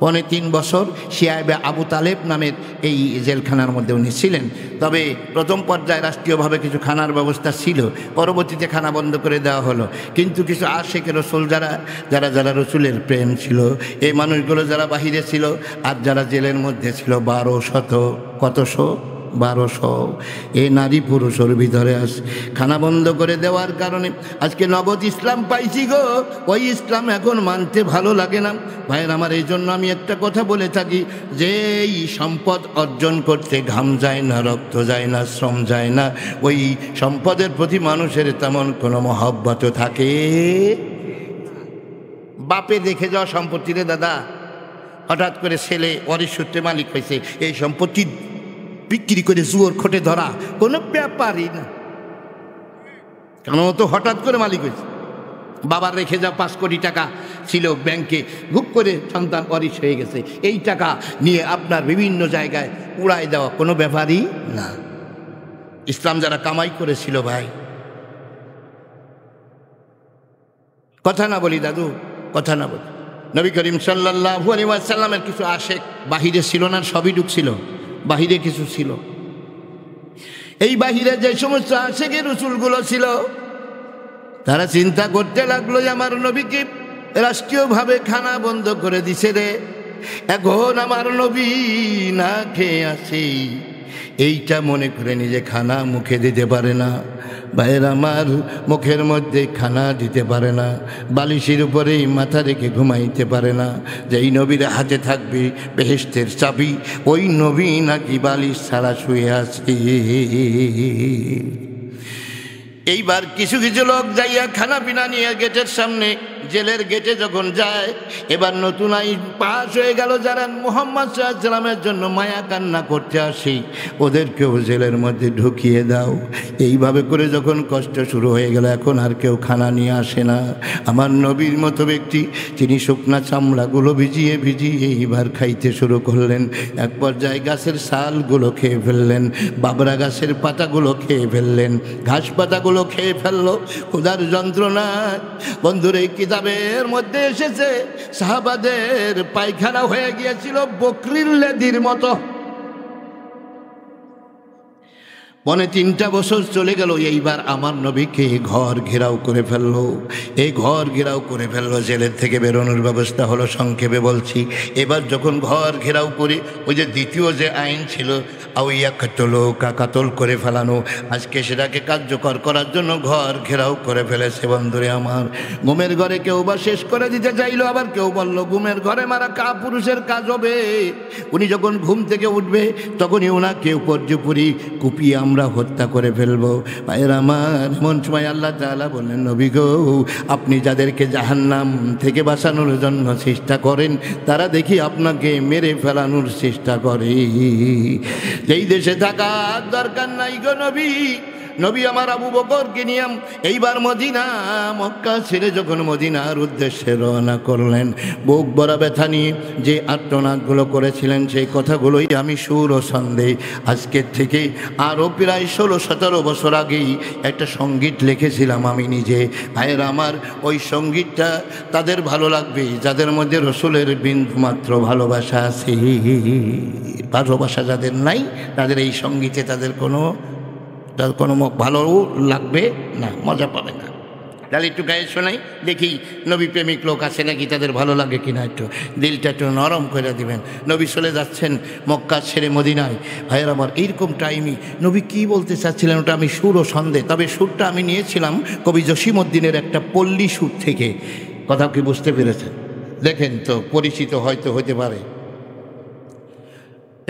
[SPEAKER 1] 3.25 বছর শিয়াবে আবু তালেব নামের এই জেলখানার মধ্যে উনি ছিলেন। তবে প্রথম পর্যায়ে রাষ্ট্রীয়ভাবে কিছু খানার ব্যবস্থা ছিল, পরবর্তীতে খানা বন্ধ করে দেওয়া হলো। কিন্তু কিছু আশিকে রসুল যারা রসুলের প্রেম ছিল, এই মানুষগুলো যারা বাহিরে ছিল আর যারা জেলের মধ্যে ছিল 1200, কতশো? 1200 এই নারী পুরুষের ভিতরে আছে। খানা বন্ধ করে দেওয়ার কারণে আজকে নগদ ইসলাম পাইছি গো, ওই ইসলাম এখন মানতে ভালো লাগে না ভাইয়ের আমার। এই জন্য আমি একটা কথা বলে থাকি যে এই সম্পদ অর্জন করতে ঘাম যায় না, রক্ত যায় না, শ্রম যায় না, ওই সম্পদের প্রতি মানুষের তেমন কোনো মহব্বত থাকে। বাপে দেখে যাওয়া সম্পত্তি রে দাদা, হঠাৎ করে ছেলে ওয়ারিশ সূত্রে মালিক হয়েছে, এই সম্পত্তি বিক্রি করে জুয়োর খোটে ধরা কোনো ব্যাপারই না, কেন তো হঠাৎ করে মালিক হয়েছে। বাবার রেখে যা 5 কোটি টাকা ছিল ব্যাংকে, গুপ করে সন্তান ওয়ারিশ হয়ে গেছে, এই টাকা নিয়ে আপনার বিভিন্ন জায়গায় উড়াই দেওয়া কোনো ব্যাপারই না। ইসলাম যারা কামাই করেছিল ভাই, কথা না বলি দাদু, কথা না বলি। নবী করিম সাল্লাল্লাহু আলাইহি ওয়াসাল্লামের কিছু আশেক বাহিরে ছিল না, সবই ঢুকছিল, বাহিরে কিছু ছিল। এই বাহিরে যে সমস্ত আশেকের রসুলগুলো ছিল, তারা চিন্তা করতে লাগলো যে আমার নবীকে রাষ্ট্রীয়ভাবে খানা বন্ধ করে দিছে রে, এখন আমার নবী না খেয়ে আসে, এইটা মনে করে নিজে খানা মুখে দিতে পারে না। ভাইয়ের আমার, মুখের মধ্যে খানা দিতে পারে না, বালিশের উপরেই মাথা রেখে ঘুমাইতে পারে না। যেই নবীর হাতে থাকবে বেহেশতের চাবি, ওই নবী নাকি বালিশ ছাড়া শুয়ে আছে। এইবার কিছু কিছু লোক যাইয়া খানা পিনা নিয়ে গেটের সামনে, জেলের গেটে যখন যায়, এবার নতুন আইন পাশ হয়ে গেল, যারা মুহাম্মদ সাল্লাল্লাহু আলাইহি ওয়াসাল্লামের জন্য মায়া কান্না করতে আসে ওদেরকেও জেলের মধ্যে ঢুকিয়ে দাও। এইভাবে করে যখন কষ্ট শুরু হয়ে গেল, এখন আর কেউ খানা নিয়ে আসে না। আমার নবীর মতো ব্যক্তি, তিনি শুকনা চামড়াগুলো ভিজিয়ে এইবার খাইতে শুরু করলেন। এক পর্যায়ে গাছের ছালগুলো খেয়ে ফেললেন, বাবরা গাছের পাতাগুলো খেয়ে ফেললেন, ঘাস পাতাগুলো খেয়ে ফেললো। ক্ষুধার যন্ত্রণা বন্ধুরে, কিতাবের মধ্যে এসেছে সাহাবাদের পায়খানা হয়ে গিয়েছিল বকরির লেদির মতো। 3.25 বছর চলে গেল, এইবার আমার নবীকে ঘর ঘেরাও করে ফেললো। এই ঘর ঘেরাও করে ফেললো, জেলের থেকে বেরোনোর ব্যবস্থা হলো। সংক্ষেপে বলছি, এবার যখন ঘর ঘেরাও করে, ওই যে দ্বিতীয় যে আইন ছিল আউইয়া কাতলো, কাকাতল করে ফেলানো, আজকে সেটাকে কার্যকর করার জন্য ঘর ঘেরাও করে ফেলেছে। বন্ধুরে আমার, ঘুমের ঘরে কেউ বা শেষ করে দিতে চাইলো, আবার কেউ বললো ঘুমের ঘরে মারা কাপুরুষের কাজ হবে। উনি যখন ঘুম থেকে উঠবে তখনই ওনাকে পর্যপুরি কুপিয়ে আমরা আমরা হত্যা করে ফেলবো। ভাইয়ের আমার, এমন সময় আল্লাহ তাআলা বললেন, নবী গো, আপনি যাদেরকে জাহান্নাম থেকে বাঁচানোর জন্য চেষ্টা করেন, তারা দেখি আপনাকে মেরে ফেলানোর চেষ্টা করে। যেই দেশে থাকার দরকার নাই গো নবী, নবী আমার আবু বকরকে নিয়ে এইবার মদিনা, মক্কা ছেড়ে যখন মদিনার উদ্দেশ্যে রওনা করলেন, বুক ভরা ব্যথা নিয়ে যে আর্তনাদগুলো করেছিলেন সেই কথাগুলোই আমি সুর ও ছন্দে আজকের থেকে আরও প্রায় 16-17 বছর আগেই একটা সঙ্গীত লিখেছিলাম আমি নিজে। ভাইয়ের আমার, ওই সঙ্গীতটা তাদের ভালো লাগবে যাদের মধ্যে রসুলের বিন্দুমাত্র ভালোবাসা আছে। ভালোবাসা যাদের নাই, তাদের এই সঙ্গীতে তাদের কোনো ভালো লাগবে না, মজা পাবে না। তাহলে একটু গায়ে শোনাই, দেখি নবী প্রেমিক লোক আছে নাকি, তাদের ভালো লাগে কিনা, একটু দিলটা একটু নরম করে দিবেন। নবী চলে যাচ্ছেন মক্কা ছেড়ে মদিনায়। ভাইয়ের আমার, এইরকম টাইমই নবী কী বলতে চাচ্ছিলেন ওটা আমি সুর ও ছন্দে, তবে সুরটা আমি নিয়েছিলাম কবি জসিমউদ্দিনের একটা পল্লী সুর থেকে। কথা কি বুঝতে পেরেছেন? দেখেন তো, পরিচিত হয়তো হতে পারে।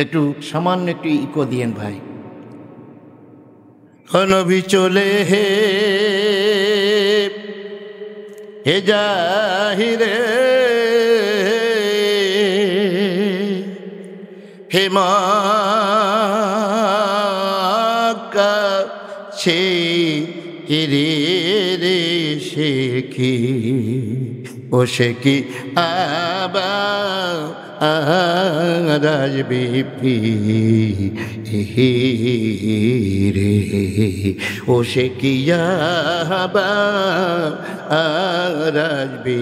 [SPEAKER 1] একটু সামান্য একটু ইকো দিয়েন ভাই। নবী চলে হে জাহিরে হে মক্কা সে রে রে শেখি ও শেখি আবা রাজবি রে ও শেখিয়া বা রাজবি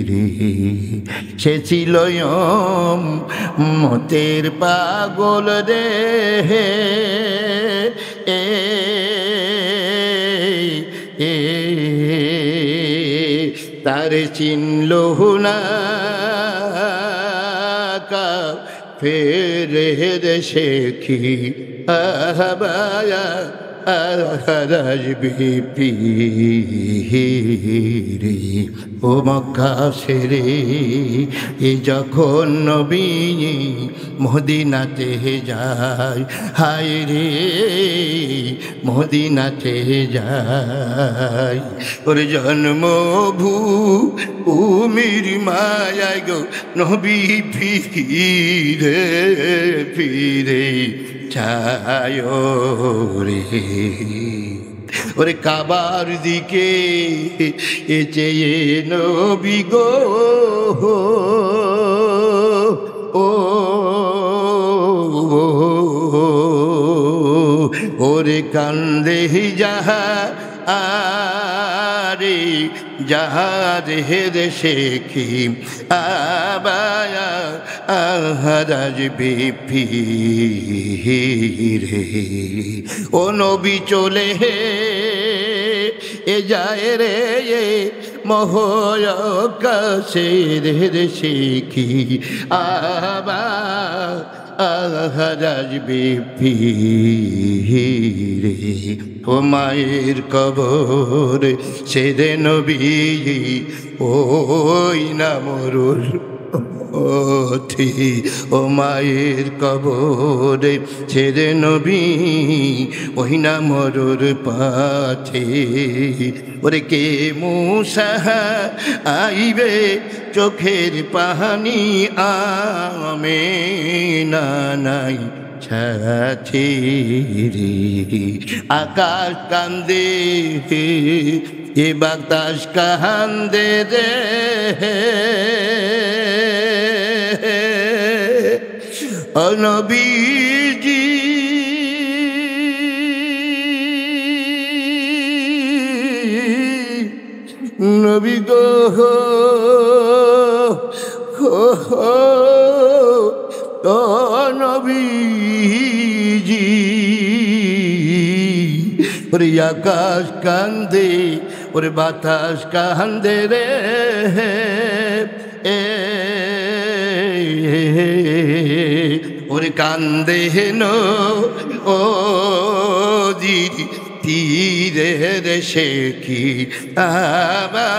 [SPEAKER 1] রে সে ছিল মতের পাগল রে তার চিনল না কা ফেরে শেখি আহবায়া রাজবি রে ও মক্কা ছেড়ে যখন নবী মদিনাতে যায়, হায় রে মদিনাতে যায়, ওর জন্মভূমির মায়ায় গো নবী ফিরে ফিরে যায় রে। ওরে কাবার দিকে চেয়ে নবী গো ও ওরে কান্দে যাহা আরে যাহার হেরে শেখি আবায়া রাজবি রে ও নবী চলে এ যায় রে মহকাশের রে শেখি আবা রাজবি রে ও মায়ের কবর ছেড়ে নবী ওই না মরুর পথে, ও মায়ের কবরে ছেড়ে নবী ওই না মরুর পথে। ওরে কে মুসা আইবে চোখের পানি আমে না নাই সাথী রে, আকাশ কান্দে এ বাতাস কান্দে রে ও নবীজি নবী গো ও নবীজি, ওরে আকাশ কান্দে ওরে বাতাস কান্দে রে ওরে কান্দে নো ও তীরে রে শেখি আবা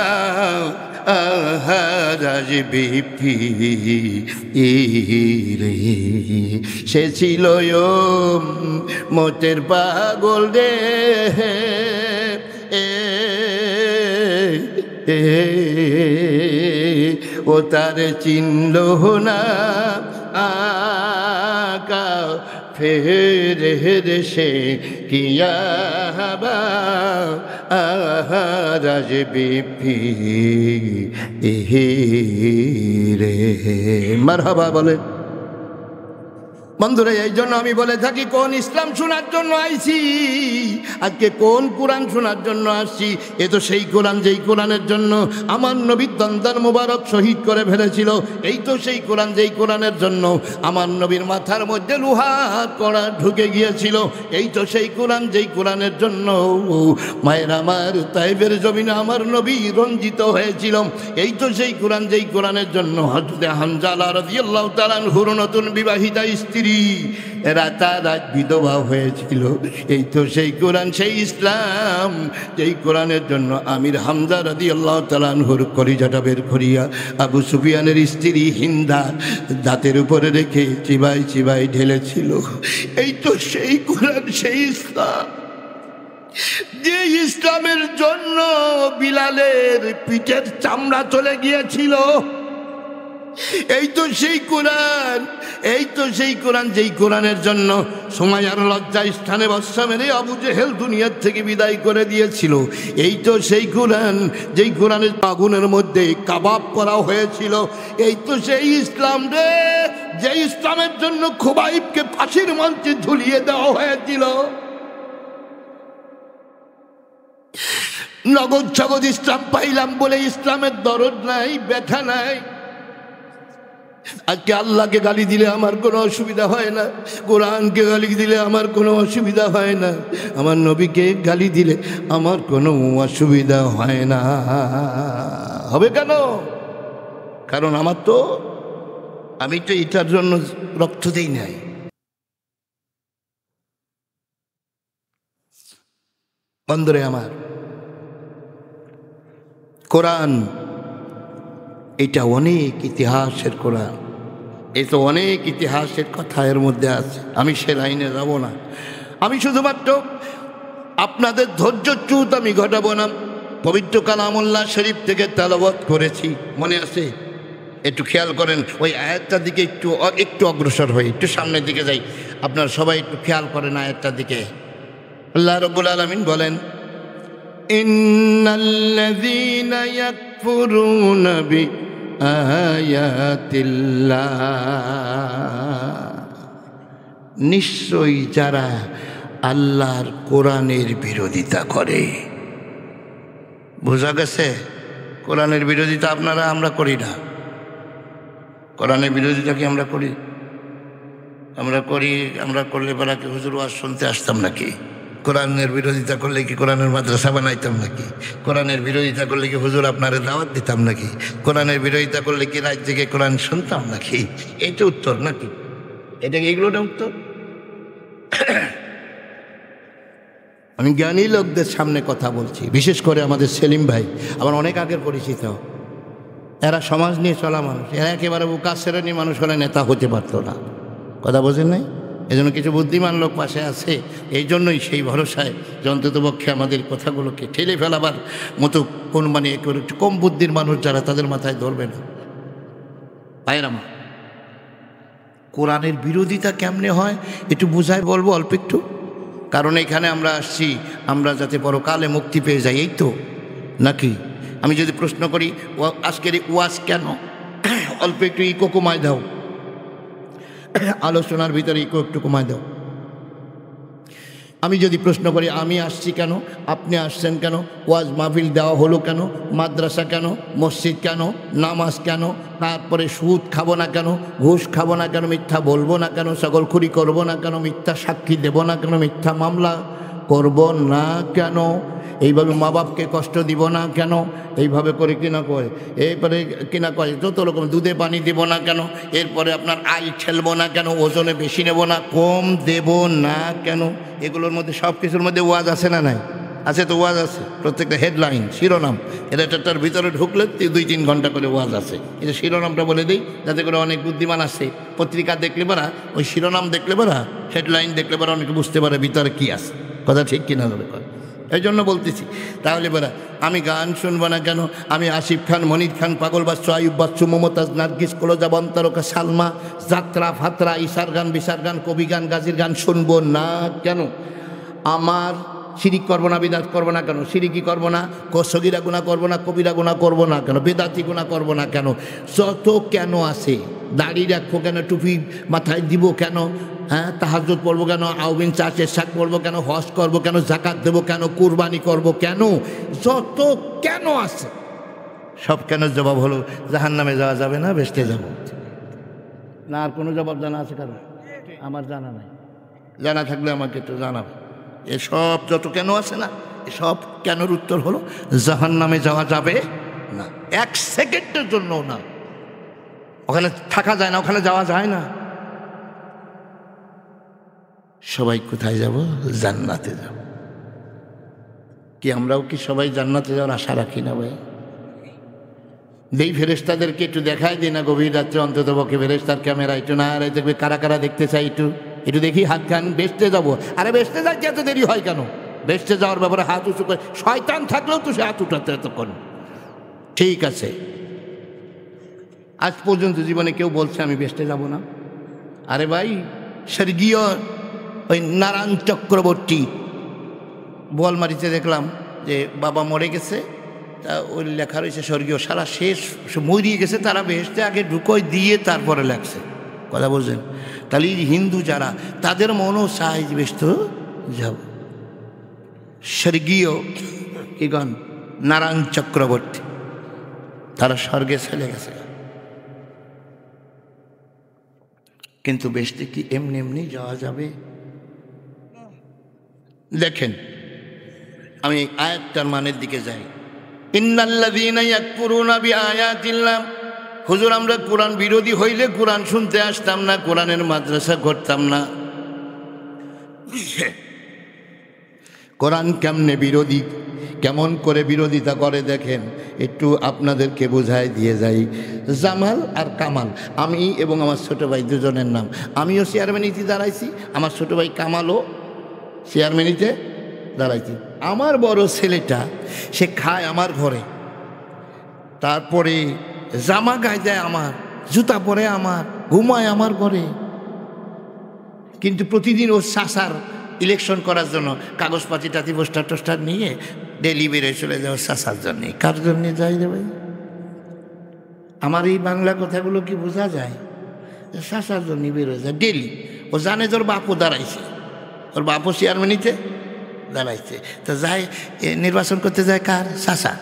[SPEAKER 1] আহারাজ বিপি রে, সে ছিল মোটের পাগল রে, ও তার চিনল না আকা ফেরে সে কিয়াবা আহারাজ বিপি রে। মারহাবা বলে। বন্ধুরা, এই জন্য আমি বলে থাকি, কোন ইসলাম শোনার জন্য আইছি, আজকে কোন কোরআন শোনার জন্য আসছি। এ তো সেই কোরআন যেই কোরআনের জন্য আমার নবী দন্দর মুবারক শহীদ করে ফেলেছিল। এই তো সেই কোরআন যেই কোরআনের জন্য আমার নবীর মাথার মধ্যে লোহার কড়া ঢুকে গিয়েছিল। এই তো সেই কোরআন যেই কোরআনের জন্য মায়ের আমার তাইফের জমিনে আমার নবী রঞ্জিত হয়েছিল। এই তো সেই কোরআন যেই কোরআনের জন্য হযরত হানজালা রাদিয়াল্লাহু তাআলা আনহুর নতুন বিবাহিতা স্ত্রী রাতারাত বিধবা হয়েছিল। এই তো সেই কোরআন সেই ইসলাম যেই কোরআনের জন্য আমির হামজা রাদিয়াল্লাহু তাআলা আনহুর কলিজাটা বের করিয়া আবু সুফিয়ানের স্ত্রী হিন্দা দাঁতের উপরে রেখে চিবাই চিবাই ঢেলেছিল। এই তো সেই কোরআন সেই ইসলাম যে ইসলামের জন্য বিলালের পিঠের চামড়া চলে গিয়েছিল। এই তো সেই কোরআন, এই তো সেই কোরআন যেই কোরআনের জন্য সুমাইয়ার লজ্জা স্থানে বর্ষা মেরে আবু জেহেল দুনিয়ার থেকে বিদায় করে দিয়েছিল। এই তো সেই কোরআন যেই কোরআনের আগুনের মধ্যে কাবাব করা হয়েছিল। এই তো সেই ইসলাম রে, যে ইসলামের জন্য খুবাইবকে ফাঁসির মঞ্চে ঝুলিয়ে দেওয়া হয়েছিল। নগদ জগৎ ইসলাম পাইলাম বলে ইসলামের দরদ নাই, ব্যথা নাই। আজকে আল্লাহকে গালি দিলে আমার কোনো অসুবিধা হয় না, কোরআনকে গালি দিলে আমার কোনো অসুবিধা হয় না, আমার নবীকে গালি দিলে আমার কোনো অসুবিধা হয় না। হবে কেন? কারণ আমি তো এটার জন্য রক্ত দেই নাই। বন্ধুরে আমার, কোরআন এটা অনেক ইতিহাসের কোরআন। এই তো অনেক ইতিহাসের কথা এর মধ্যে আছে। আমি সে লাইনে যাব না। আমি শুধুমাত্র আপনাদের ধৈর্যচ্যুত আমি ঘটাবো না। পবিত্র কালামুল্লাহ শরীফ থেকে তেলাওয়াত করেছি, মনে আছে? একটু খেয়াল করেন, ওই আয়াতটার দিকে একটু অগ্রসর হই, একটু সামনের দিকে যাই। আপনারা সবাই একটু খেয়াল করেন আয়াতটার দিকে। আল্লাহ রাব্বুল আলামিন বলেন, ইন্নাল্লাযীনা ইয়াকফুরুনা বিআয়াতিল্লাহ, নিশ্চয়ই যারা আল্লাহর কোরআনের বিরোধিতা করে। বোঝা গেছে? কোরআনের বিরোধিতা আমরা করি না। কোরআনের বিরোধিতা কি আমরা করি? আমরা করলে বেলা কি হুজুর ওয়াজ শুনতে আসতাম নাকি? কোরআনের বিরোধিতা করলে কি কোরআনের মাদ্রাসা বানাইতাম নাকি? কোরআনের বিরোধিতা করলে কি হুজুর আপনারে দাওয়াত দিতাম নাকি? কোরআনের বিরোধিতা করলে কি রাত জেগে কোরআন শুনতাম নাকি? এইটা উত্তর নাকি? এটা কি এগুলোটা উত্তর? আমি জ্ঞানী লোকদের সামনে কথা বলছি, বিশেষ করে আমাদের সেলিম ভাই আমার অনেক আগের পরিচিত। এরা সমাজ নিয়ে চলা মানুষ, এরা একেবারে বোকা শ্রেণী মানুষ হলে নেতা হতে পারতো না। কথা বোঝেন নাই? এই জন্য কিছু বুদ্ধিমান লোক পাশে আছে। এই জন্যই সেই ভরসায় যে অন্ততপক্ষে আমাদের কথাগুলোকে ঠেলে ফেলাবার মতো কোন একটু কম বুদ্ধির মানুষ যারা, তাদের মাথায় ধরবে না। ভাইয়ের আমার, কোরআনের বিরোধিতা কেমনে হয় একটু বুঝায় বলবো অল্প একটু। কারণ এখানে আমরা আসছি আমরা যাতে পরকালে মুক্তি পেয়ে যাই, এই তো নাকি? আমি যদি প্রশ্ন করি আজকের ওয়াজ কেন, অল্প একটু ইকো কমায় দাও, আলোচনার ভিতরে ইকো একটু কমায় দাও। আমি যদি প্রশ্ন করি আমি আসছি কেন, আপনি আসছেন কেন, ওয়াজ মাহফিল দেওয়া হলো কেন, মাদ্রাসা কেন, মসজিদ কেন, নামাজ কেন, তারপরে সুদ খাবো না কেন, ঘুষ খাবো না কেন, মিথ্যা বলবো না কেন, ছাগলখুরি করবো না কেন, মিথ্যা সাক্ষী দেবো না কেন, মিথ্যা মামলা করব না কেন, এইভাবে মা বাপকে কষ্ট দিব না কেন, এইভাবে করে কিনা কয়, এরপরে কিনা কয় যত রকম, দুধে পানি দেব না কেন, এরপরে আপনার আই ঠেলবো না কেন, ওজনে বেশি নেব না, কম দেব না কেন, এগুলোর মধ্যে সব কিছুর মধ্যে ওয়াজ আছে না নাই? আছে তো ওয়াজ আছে, প্রত্যেকটা হেডলাইন শিরোনাম এটার ভিতরে ঢুকলে 2-3 ঘন্টা করে ওয়াজ আছে। এটা শিরোনামটা বলে দিই যাতে করে অনেক বুদ্ধিমান আছে পত্রিকা দেখলে পারা, ওই শিরোনাম দেখলে পারা, হেডলাইন দেখলে পারা অনেকে বুঝতে পারে ভিতরে কী আছে। কথা ঠিক কিনা ধরে করে, এই জন্য বলতেছি। তাহলে বলা আমি গান শুনবো না কেন? আমি আসিফ খান, মনির খান, পাগল বাচ্চু, আয়ুব বাচ্চু, মমতাজ, নার্গিস, কলোজা, বন্তারকা, সালমা, যাত্রা, ফাত্রা, ইশার গান, বিশার গান, কবি গান, গাজীর গান শুনবো না কেন? আমার শিরিক করবো না, বিদাত করবো না কেন? শিরিকি করবো না, সগীরা গুনাহ করবো না, কবিরা গুনাহ করবো না কেন? বেদাতি গুনাহ করবো না কেন? যত কেন আছে, দাড়ি রাখবো কেন? টুপি মাথায় দিব কেন? হ্যাঁ, তাহাজ্জুদ পড়বো কেন? আউবিন চাষের শাক পড়বো কেন? হজ করবো কেন? জাকাত দেবো কেন? কুরবানি করবো কেন? যত কেন আছে সব কেন জবাব হলো জাহান্নামে যাওয়া যাবে না, বেহেশতে যাবো না। আর কোনো জবাব জানা আছে কারণ? আমার জানা নাই। জানা থাকলে আমাকে একটু জানাবে। এসব যত কেন আছে না, এসব কেনর উত্তর হলো জাহান্নামে যাওয়া যাবে না, 1 সেকেন্ডের জন্য না। ওখানে থাকা যায় না, ওখানে যাওয়া যায় না। সবাই কোথায় যাব? জান্নাতে যাব। কি আমরাও কি সবাই জান্নাতে যাওয়ার আশা রাখি না ভাই? যেই ফেরেশতাদেরকে একটু দেখাই দিই না গভীর রাত্রে, অন্তত পক্ষে ফেরেশতার ক্যামেরা একটু না আর দেখবে কারা কারা দেখতে চাই, একটু দেখি হাত খান, বেহেশতে যাবো। আরে বেহেশতে যাইতে এত দেরি হয় কেন? বেহেশতে যাওয়ার ব্যাপারে হাত উঁচু করে শয়তান থাকলেও তো সে হাত উঠাতে এতক্ষণ। ঠিক আছে, আজ পর্যন্ত জীবনে কেউ বলছে আমি বেহেশতে যাব না? আরে ভাই, স্বর্গীয় ওই নারায়ণ চক্রবর্তী বোয়ালমারিতে দেখলাম যে বাবা মরে গেছে, তা ওই লেখা রয়েছে স্বর্গীয়, সারা শেষ মরিয়ে গেছে, তারা বেহেশতে আগে ঢুকোয় দিয়ে তারপরে লেখছে। কথা বলছেন? তাহলে হিন্দু যারা, তাদের মনও চায় যে বেশ তো যাব। স্বর্গীয় কিগণ নারায়ণ চক্রবর্তী, তারা স্বর্গে চলে গেছে। কিন্তু বেহেশতে কি এমনি এমনি যাওয়া যাবে? দেখেন, আমি আয়াতটার মানের দিকে যাই। ইন্নাল্লাযীনা ইয়াকফুরুনা বিআয়াতিল্লাহ। হুজুর, আমরা কোরআন বিরোধী হইলে কোরআন শুনতে আসতাম না, কোরআনের মাদ্রাসা করতাম না। কোরআন কেমনে বিরোধী, কেমন করে বিরোধিতা করে দেখেন, একটু আপনাদেরকে বোঝায় দিয়ে যাই। জামাল আর কামাল, আমি এবং আমার ছোট ভাই দুজনের নাম। আমিও চেয়ারম্যানিতে দাঁড়াইছি, আমার ছোট ভাই কামালও চেয়ারম্যানিতে দাঁড়াইছি। আমার বড় ছেলেটা সে খায় আমার ঘরে, তারপরে জামা গায়ে দেয় আমার, জুতা পরে আমার, ঘুমায় আমার ঘরে। কিন্তু প্রতিদিন ও চাচার ইলেকশন করার জন্য কাগজপাতি টাতি পোস্টার টোস্টার নিয়ে ডেলি বেরোয় চলে যাও চাচার জন্যে। কার জন্যে যাই রে ভাই? আমার এই বাংলা কথাগুলো কি বোঝা যায়? চাচার জন্যে বেরোয় যায় ডেলি। ও জানে যে ওর বাপও দাঁড়াইছে, ওর বাপও চেয়ারম্যানিতে দাঁড়াইছে, তা যায় নির্বাচন করতে যায় কার? চাচা।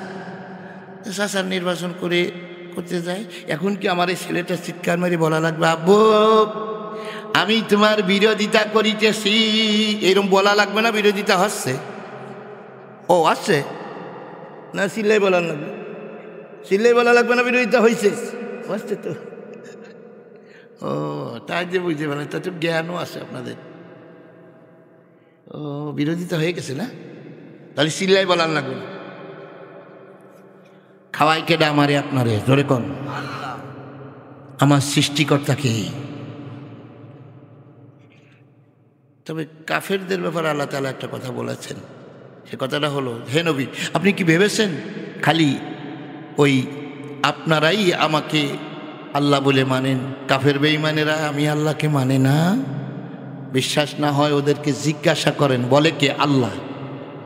[SPEAKER 1] চাচার নির্বাচন করতে যায়। এখন কি আমার এই ছেলেটা চিৎকার মারি বলা লাগবে, আব্বু আমি তোমার বিরোধিতা করিতেছি, এরকম বলা লাগবে না? বিরোধিতা হচ্ছে, ও আসছে না, সিল্লাই বলা লাগবে? সিল্লাই বলা লাগবে না? বিরোধিতা হয়েছে, হচ্ছে তো। ও তাই যে বুঝতে পারেন, তা তো জ্ঞানও আছে আপনাদের। ও বিরোধিতা হয়ে গেছে না, তাহলে সিল্লাই বলার লাগবে না। খাওয়াই কেডা আমারে আপনারে? জোরে কোন? আমার সৃষ্টিকর্তাকে। তবে কাফেরদের ব্যাপারে আল্লাহ তাআলা একটা কথা বলেছেন, সে কথাটা হলো, হে নবী আপনি কি ভেবেছেন খালি ওই আপনারাই আমাকে আল্লাহ বলে মানেন, কাফের বেঈমানেরা আমি আল্লাহকে মানে না? বিশ্বাস না হয় ওদেরকে জিজ্ঞাসা করেন, বলে কে? আল্লাহ।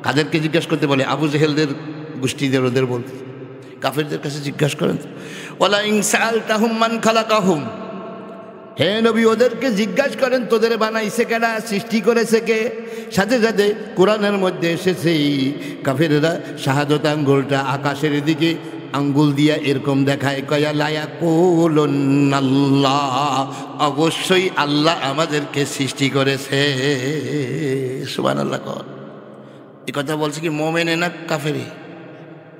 [SPEAKER 1] কাদেরকে জিজ্ঞাসা করতে বলে? আবু জেহেলদের গোষ্ঠীদের, ওদের বলতে। কাফেরদের কাছে জিজ্ঞাসা করেন, ওয়ালা ইন সাআলতাহুম মান খালাকাহুম, হে নবী ওদেরকে জিজ্ঞাসা করেন তোদের বানাইছে কেডা, সৃষ্টি করেছে কে? সাথে সাথে কোরআনের মধ্যে এসেছে কাফেররা শাহাদত আঙ্গুলটা আকাশের দিকে আঙ্গুল দিয়া এরকম দেখায়, কয়া লায়াকুলুন্নাল্লাহ, অবশ্যই আল্লাহ আমাদেরকে সৃষ্টি করেছে। সুবহানাল্লাহ। এই কথা বলছে কি মোমেনে না কাফেরে?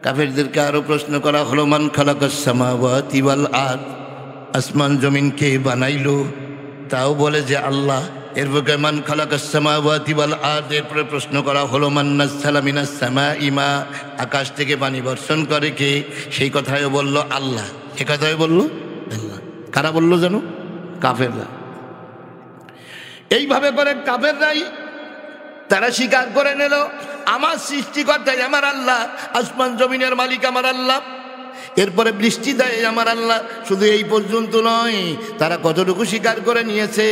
[SPEAKER 1] কাফেরদেরকে আরো প্রশ্ন করা হলো, মান খালাকাস সামাওয়াতি ওয়াল আরদ, আসমান জমিন কে বানাইলো? তাও বলে যে আল্লাহ। এরপরে মান খালাকাস সামাওয়াতি ওয়াল আরদ, এরপরে প্রশ্ন করা হলো মান নাযালা মিনাস সামাই মা, আকাশ থেকে পানি বর্ষণ করে কে? সেই কথাও বলল আল্লাহ। সে কথাও বলল আল্লাহ। কারা বলল জানো? কাফেররা। এইভাবে করে কাফেররাই তারা স্বীকার করে নিল আমার সৃষ্টিকর্তাই আমার আল্লাহ, আসমান জমিনের মালিক আমার আল্লাহ, এরপরে বৃষ্টি দেয় আমার আল্লাহ। শুধু এই পর্যন্ত নয়, তারা কতটুকু স্বীকার করে নিয়েছে,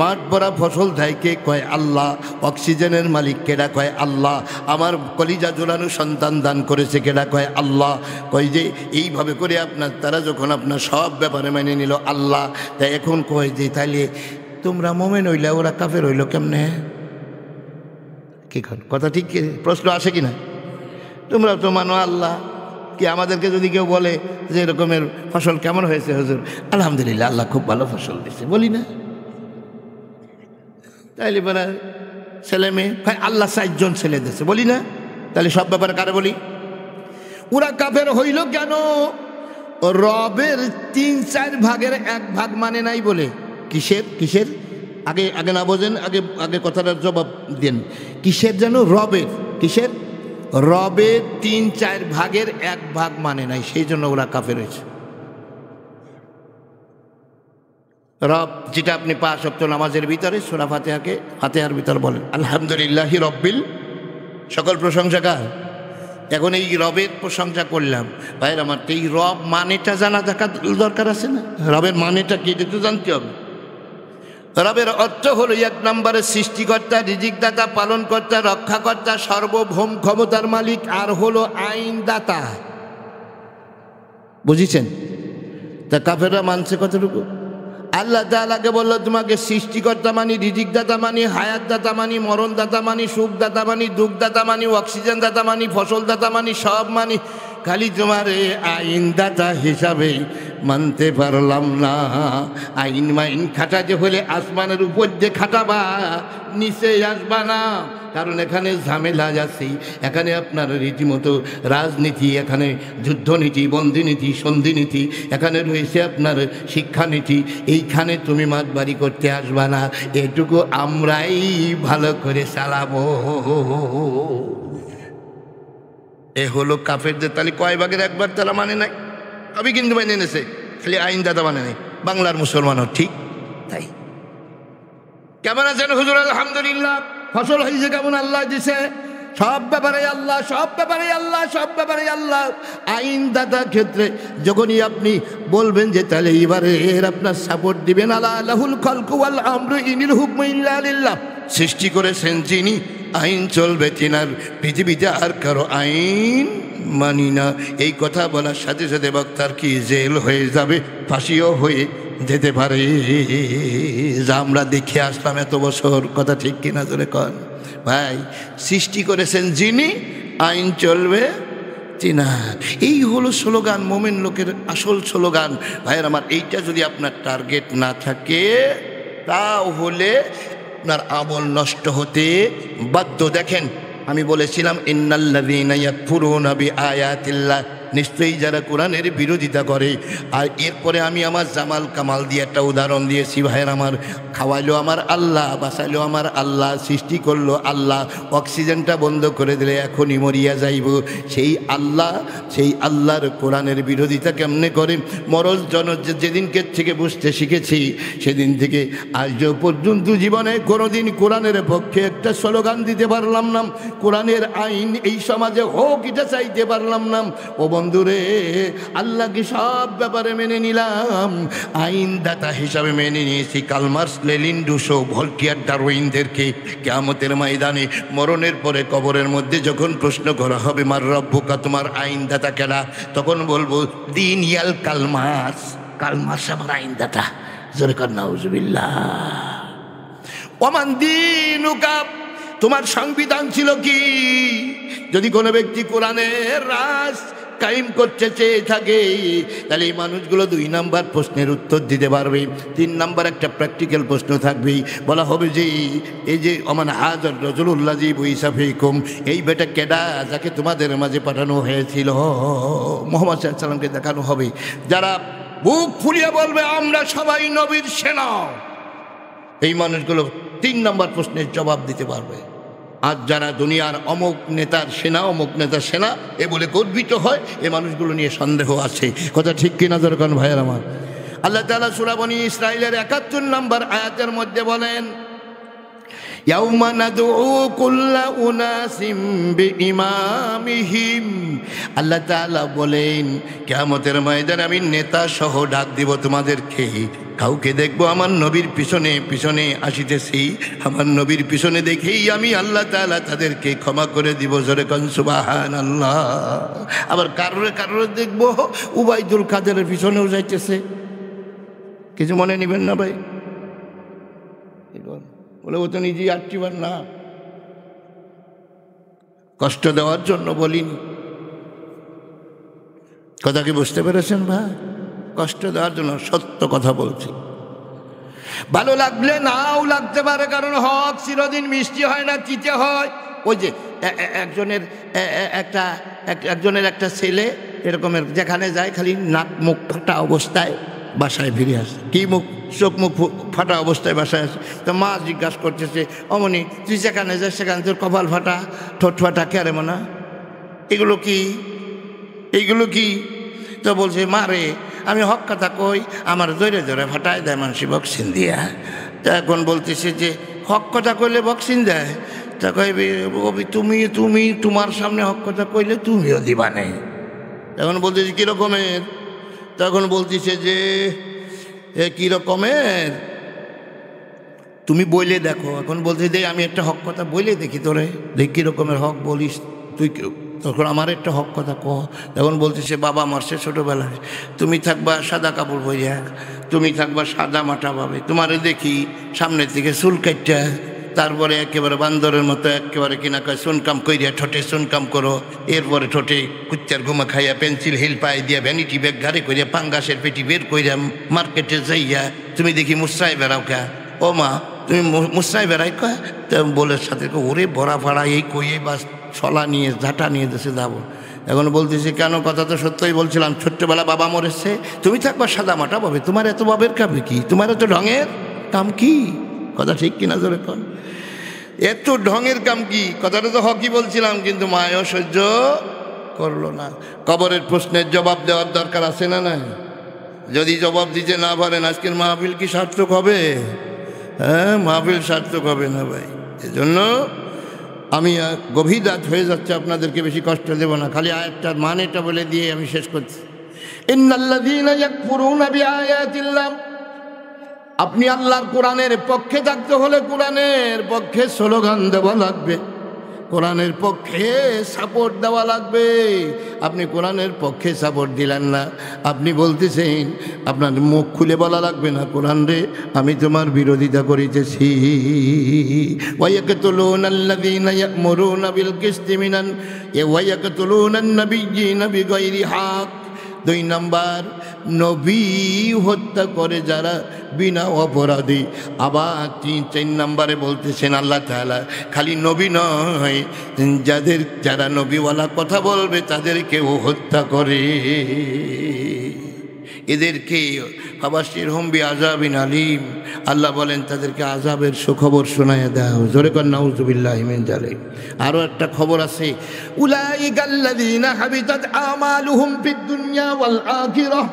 [SPEAKER 1] মাঠ ভরা ফসল দেয় কে? কয় আল্লাহ। অক্সিজেনের মালিক কেডা? কয় আল্লাহ। আমার কলিজা জোড়ানো সন্তান দান করেছে কেডা? কয় আল্লাহ। কয় যে এইভাবে করে তারা যখন আপনার সব ব্যাপারে মেনে নিল আল্লাহ, তাই এখন কয় যে তাইলে তোমরা মোমেন হইলে ওরা কাফের হইল কেমনে? কি কথা ঠিক? প্রশ্ন আসে কিনা? তোমরা তো মানো আল্লাহ, কি আমাদেরকে যদি কেউ বলে যে এরকমের ফসল কেমন হয়েছে হুজুর, আলহামদুলিল্লাহ আল্লাহ খুব ভালো ফসল দিচ্ছে, বলি না? তাইলে বলে ছেলে মেয়ে ভাই আল্লাহ 4 জন ছেলে দিচ্ছে, বলি না? তাহলে সব ব্যাপারে কারে বলি? ওরা কাফের হইল কেন? রবের 3/4 ভাগের 1 ভাগ মানে নাই বলে। কিসের কিসের? আগে আগে না বোঝেন, আগে আগে কথাটার জবাব দেন। কিসের যেন? রবের। কিসের? রবের 3/4 ভাগের 1 ভাগ মানে নাই, সেই জন্য ওরা কাফের হয়েছে। রব যেটা আপনি 5 ওয়াক্ত নামাজের ভিতরে সূরা ফাতিহার ভিতর বলেন আলহামদুলিল্লাহি রব্বিল, সকল প্রশংসা কার? এখন এই রবের প্রশংসা করলাম, ভাইয়ের আমার, এই রব মানেটা জানা দরকার আছে না? রবের মানেটা কি এটা তো জানতে হবে। রবের অর্থ হলো 1 নম্বরে সৃষ্টিকর্তা, রিজিকদাতা, পালনকর্তা, রক্ষাকর্তা, সার্বভৌম ক্ষমতার মালিক, আর হলো আইনদাতা। বুঝেছেন? তা কাফেররা মানছে কতটুকু? আল্লাহ তাআলাকে বললো তোমাকে সৃষ্টিকর্তা মানি, রিজিকদাতা মানি, হায়াতদাতা মানি, মরণদাতা মানি, সুখদাতা মানি, দুঃখদাতা মানি, অক্সিজেন দাতা মানি, ফসলদাতা মানি, সব মানি, খালি তোমার আইনদাতা হিসাবে মানতে পারলাম না। আইন মাইন খাটাতে হলে আসমানের উপর দিয়ে খাটাবা, নিচে আসবা না, কারণ এখানে ঝামেলা আছে। এখানে আপনার রীতিমতো রাজনীতি, এখানে যুদ্ধনীতি, বন্দিনীতি, সন্ধিনীতি, এখানে রয়েছে আপনার শিক্ষানীতি। এইখানে তুমি মাতবাড়ি করতে আসবা না, এটুকু আমরাই ভালো করে চালাবো। এ হলো কাফেরদের। তাহলে কয় ভাগের 1 ভাগ তারা মানে নাই? আমি কিন্তু মেনে এনেছে, খালি আইনদাতা মানে নাই। বাংলার মুসলমানও ঠিক তাই। কেমন আছেন হুজুর? আলহামদুলিল্লাহ। ফসল হয়েছে কেমন? আল্লাহ দিছে। সব ব্যাপারে আল্লাহ, সব ব্যাপারে আল্লাহ, সব ব্যাপারে আল্লাহ। আইনদাতার ক্ষেত্রে যখনই আপনি বলবেন যে তাহলে এবারে এর আপনার সাপোর্ট দিবেন, আল্লাহ লাহুল খালকু ওয়াল আমরু ইনিল হুকমু ইল্লা লিল্লাহ। সৃষ্টি করেছেন যিনি, আইন চলবে তিনার, পৃথিবীতে আর কারো আইন মানি না। এই কথা বলার সাথে সাথে বক্তার কি জেল হয়ে যাবে, ফাঁসিও হয়ে যেতে পারে, যা আমরা দেখে আসলাম এত বছর। কথা ঠিক কিনা জোরে কন ভাই? সৃষ্টি করেছেন যিনি, আইন চলবে তিনার। এই হলো স্লোগান, মোমেন লোকের আসল স্লোগান। ভাইয়ের আমার, এইটা যদি আপনার টার্গেট না থাকে তাহলে আপনার আমল নষ্ট হতে বাধ্য। দেখেন, আমি বলেছিলাম ইন্নাল্লাযীনা ইয়াকফুরুনা বিআয়াতিল্লাহ, নিশ্চয়ই যারা কোরআনের বিরোধিতা করে। আর এরপরে আমি আমার জামাল কামাল দিয়ে একটা উদাহরণ দিয়েছি। ভাইয়ের আমার, খাওয়াইলো আমার আল্লাহ, বাঁচাইলো আমার আল্লাহ, সৃষ্টি করলো আল্লাহ, অক্সিজেনটা বন্ধ করে দিলে এখনই মরিয়া যাইব সেই আল্লাহ। সেই আল্লাহর কোরআনের বিরোধিতা কেমনে করে? মরজ জন যেদিনকে থেকে বুঝতে শিখেছি সেদিন থেকে আজ পর্যন্ত জীবনে কোনোদিন কোরআনের পক্ষে একটা স্লোগান দিতে পারলাম না, কোরআনের আইন এই সমাজে হোক এটা চাইতে পারলাম না। ও বন্ধুরে, আল্লাহকে সব ব্যাপারে মেনে নিলাম, আইনদাতা হিসাবে মেনে নিয়েছি কার্ল মার্কস, লেনিন, রুশো, ভলকিয়ার, ডারউইনদেরকে। কিয়ামতের ময়দানে মরণের পরে কবরের মধ্যে যখন প্রশ্ন করা হবে মার রব্বুকা, তোমার আইনদাতা কেডা, তখন বলবো দিন ইয়াল কার্ল মার্কস। কার্ল মার্কস আমার আইনদাতা। জোরে কর নাউজুবিল্লাহ। ওমান দিনুকা, তোমার সংবিধান ছিল কি? যদি কোনো ব্যক্তি কোরআনের রাজ কায়েম করতে চেয়ে থাকে তাহলে এই মানুষগুলো 2 নাম্বার প্রশ্নের উত্তর দিতে পারবে। 3 নাম্বার একটা প্র্যাকটিক্যাল প্রশ্ন থাকবে। বলা হবে যে এই যে ওমান হাজার রাজুলুল্লাযী বুইসা ফীকুম, এই বেটা কেডা যাকে তোমাদের মাঝে পাঠানো হয়েছিল? মুহাম্মদ সাল্লাল্লাহু আলাইহি ওয়াসাল্লামকে দেখানো হবে। যারা বুক ফুলিয়ে বলবে আমরা সবাই নবীর সেনা, এই মানুষগুলো 3 নম্বর প্রশ্নের জবাব দিতে পারবে। আর যারা দুনিয়ার অমুক নেতার সেনা, অমুক নেতার সেনা এ বলে গর্বিত হয়, এ মানুষগুলো নিয়ে সন্দেহ আছে। কথা ঠিক কিনা দরকার ভাইয়ের আমার? আল্লাহ তাআলা সূরা বনী ইসরাঈলের ৭১ নম্বর আয়াতের মধ্যে বলেন, ইয়াউমা নাদউ কুল্লা উনাসিম বিইমামিহিম। আল্লাহ তাআলা বলেন, কিয়ামতের ময়দানে আমি নেতা সহ ডাক দিব তোমাদেরকে। কাউকে দেখবো আমার নবীর পিছনে পিছনে আসিতেছি, আমার নবীর পিছনে দেখেই আমি আল্লাহ তাআলা তাদেরকে ক্ষমা করে দিব। জোরে কোন সুবহানাল্লাহ। আবার কারোর দেখবো উবাইদুল কাদেরের পিছনেও যাইতেছে। কিছু মনে নিবেন না ভাই, বলে ও তো নিজেই আটটিবার না, কষ্ট দেওয়ার জন্য বলিনি। কথা কি বুঝতে পেরেছেন ভাই? কষ্ট দেওয়ার জন্য সত্য কথা বলছি। ভালো লাগলে নাও লাগতে পারে, কারণ হক চিরদিন মিষ্টি হয় না, তিতে হয়। ওই যে একজনের একটা ছেলে এরকমের যেখানে যায় খালি নাক মুখ ফাটা অবস্থায় বাসায় ফিরে আসে। কি মুখ, চোখ মুখ ফাটা অবস্থায় বাসায় আসে। তো মা জিজ্ঞাসা করতেছে, অমনি তুই যেখানে যাস সেখানে তোর কপাল ফাটা, ঠোঁট ফাটা, কেরে মানা, এগুলো কি, এইগুলো কি? তো বলছে, মা রে আমি হক কথা কই, আমার জোরে জোরে ফাটায় দেয় মানুষই বক্সিন দিয়া। তা এখন বলতেছে যে হক কথা কইলে বক্সিন দেয়। তা কইবে তুমি তোমার সামনে হক কথা কইলে তুমিও দিবা নেই। তখন বলতেছে কীরকমের? তখন বলতেছে যে কী রকমের তুমি বইলে দেখো। এখন বলতে দে আমি একটা হক কথা বইলে দেখি তোরে, দেখ কী রকমের হক বলিস তুই। তখন আমার একটা হক কথা কহ। তখন বলতেছে, বাবা মরছে ছোটোবেলায়, তুমি থাকবা সাদা কাপড় পরিয়া, তুমি থাকবা সাদা মাটা পাবে, তোমারে দেখি সামনের দিকে চুল কাটটা, তারপরে একেবারে বান্দরের মতো একেবারে কিনা কয় সুনকাম কইরা ঠোঁটে সুনকাম করো, এরপরে ঠোঁটে কুচ্চার ঘুমা খাইয়া পেন্সিল হিল পায়ে দিয়া ভ্যানিটি ব্যাগ ঘাড়ে করিয়া পাঙ্গাসের পেটি বের কইরা মার্কেটে যাইয়া তুমি দেখি মুসরাই বেড়াও কা। ও মা তুমি মুসরাই বেড়াই কয়? তা বলের সাথে ওরে বড়া ফাড়া এই কইয়ে বাস ছলা নিয়ে ঝাঁটা নিয়ে দেশে যাবো। এখন বলতেছি, কেন? কথা তো সত্যই বলছিলাম, ছোট্টবেলা বাবা মরেছে, তুমি থাকবা সাদা মাটা পাবে, তোমার এত বাবের কাবে কি, তোমার এত ঢঙের কাম কি? কথা ঠিক কিনা জোরে কন? এত ঢঙের কাম কি? কথাটা তো হকি বলছিলাম, কিন্তু মায়ও সহ্য করলো না। কবরের প্রশ্নের জবাব দেওয়ার দরকার আছে না? না, যদি জবাব দিতে না পারেন আজকের মাহফিল কি সার্থক হবে? হ্যাঁ, মাহফিল সার্থক হবে না ভাই। এজন্য আমি গভীর রাত হয়ে যাচ্ছে, আপনাদেরকে বেশি কষ্ট দেব না, খালি আয়াতটার মানেটা বলে দিয়ে আমি শেষ করছি। ইন্নাল্লাযীনা ইয়াকফুরুনা বিআয়াতিল্লাহ, আপনি আল্লাহর কোরআনের পক্ষে থাকতে হলে কোরআনের পক্ষে স্লোগান দেওয়া লাগবে, কোরআনের পক্ষে সাপোর্ট দেওয়া লাগবে। আপনি কোরআনের পক্ষে সাপোর্ট দিলেন না, আপনি বলতেছেন, আপনার মুখ খুলে বলা লাগবে না, কোরআন রে আমি তোমার বিরোধিতা করিতেছি। ওয়ায়াকতুলুনাল্লাযীনা ইয়া'মুরুনা বিল কিসতি মিনান ওয়ায়াকতুলুনান নাবিয়্যিনা বিগাইরি হক। 2 নম্বর, নবী হত্যা করে যারা বিনা অপরাধী। আবার 3-4 নম্বরে বলতেছেন আল্লাহ তাআলা, খালি নবী নয়, যারা নবীওয়ালা কথা বলবে তাদেরকেও হত্যা করে। এদেরকে ফাবাশশিরহুম বিআযাবিন আলীম, আল্লাহ বলেন তাদেরকে আযাবের সুখবর শোনায়া দাও। জোরে কর নাউযুবিল্লাহি মিন যালিক। আরও একটা খবর আছে, উলাইকাল্লাযীনা হাবিতাত আমালুহুম ফিদ দুনিয়া ওয়াল আখিরাহ।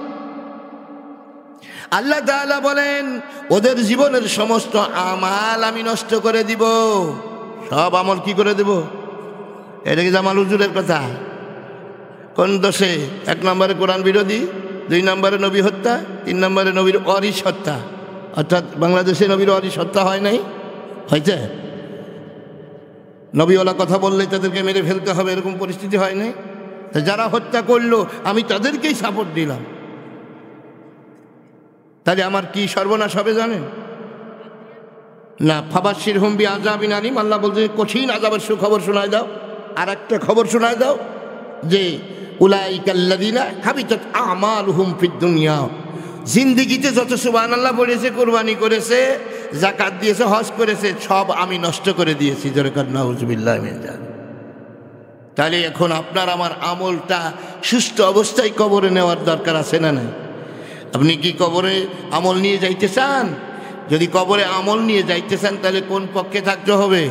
[SPEAKER 1] আল্লাহ তাআলা বলেন ওদের জীবনের সমস্ত আমাল আমি নষ্ট করে দিব। সব আমল কি করে দেব? এটা কি জামাল হুজুরের কথা? কোন দোষে? 1 নম্বরে কোরআন বিরোধী, 2 নম্বরে নবী হত্যা, 3 নম্বরে নবীর ওয়ারিস হত্যা। অর্থাৎ বাংলাদেশে নবীর ওয়ারিস হত্যা হয় নাই? হয়েছে? নবীওয়ালা কথা বললে তাদেরকে মেরে ফেলতে হবে এরকম পরিস্থিতি হয় নাই? যারা হত্যা করলো আমি তাদেরকেই সাপোর্ট দিলাম, তাহলে আমার কি সর্বনাশ হবে জানেন না? ফাবাশশিরহুম বিআযাবিন আলীম, আল্লাহ বলছে কঠিন আযাবের সুখবর শোনায় দাও। আর একটা খবর শোনায় দাও যে উলাইকাল্লাযীনা হাবিতাত আমালুহুম ফিদ দুনিয়া, জিন্দেগিতে যত সুবহানাল্লাহ পড়েছে, কুরবানি করেছে, যাকাত দিয়েছে, হজ করেছে, সব আমি নষ্ট করে দিয়েছি। জোরে কর নাউযুবিল্লাহি মিন যালিক। তাহলে এখন আপনার আমার আমলটা সুস্থ অবস্থায় কবরে নেওয়ার দরকার আছে না নাই? আপনি কি কবরে আমল নিয়ে যাইতে চান? যদি কবরে আমল নিয়ে যাইতে চান তাহলে কোন পক্ষে থাকতে হবে?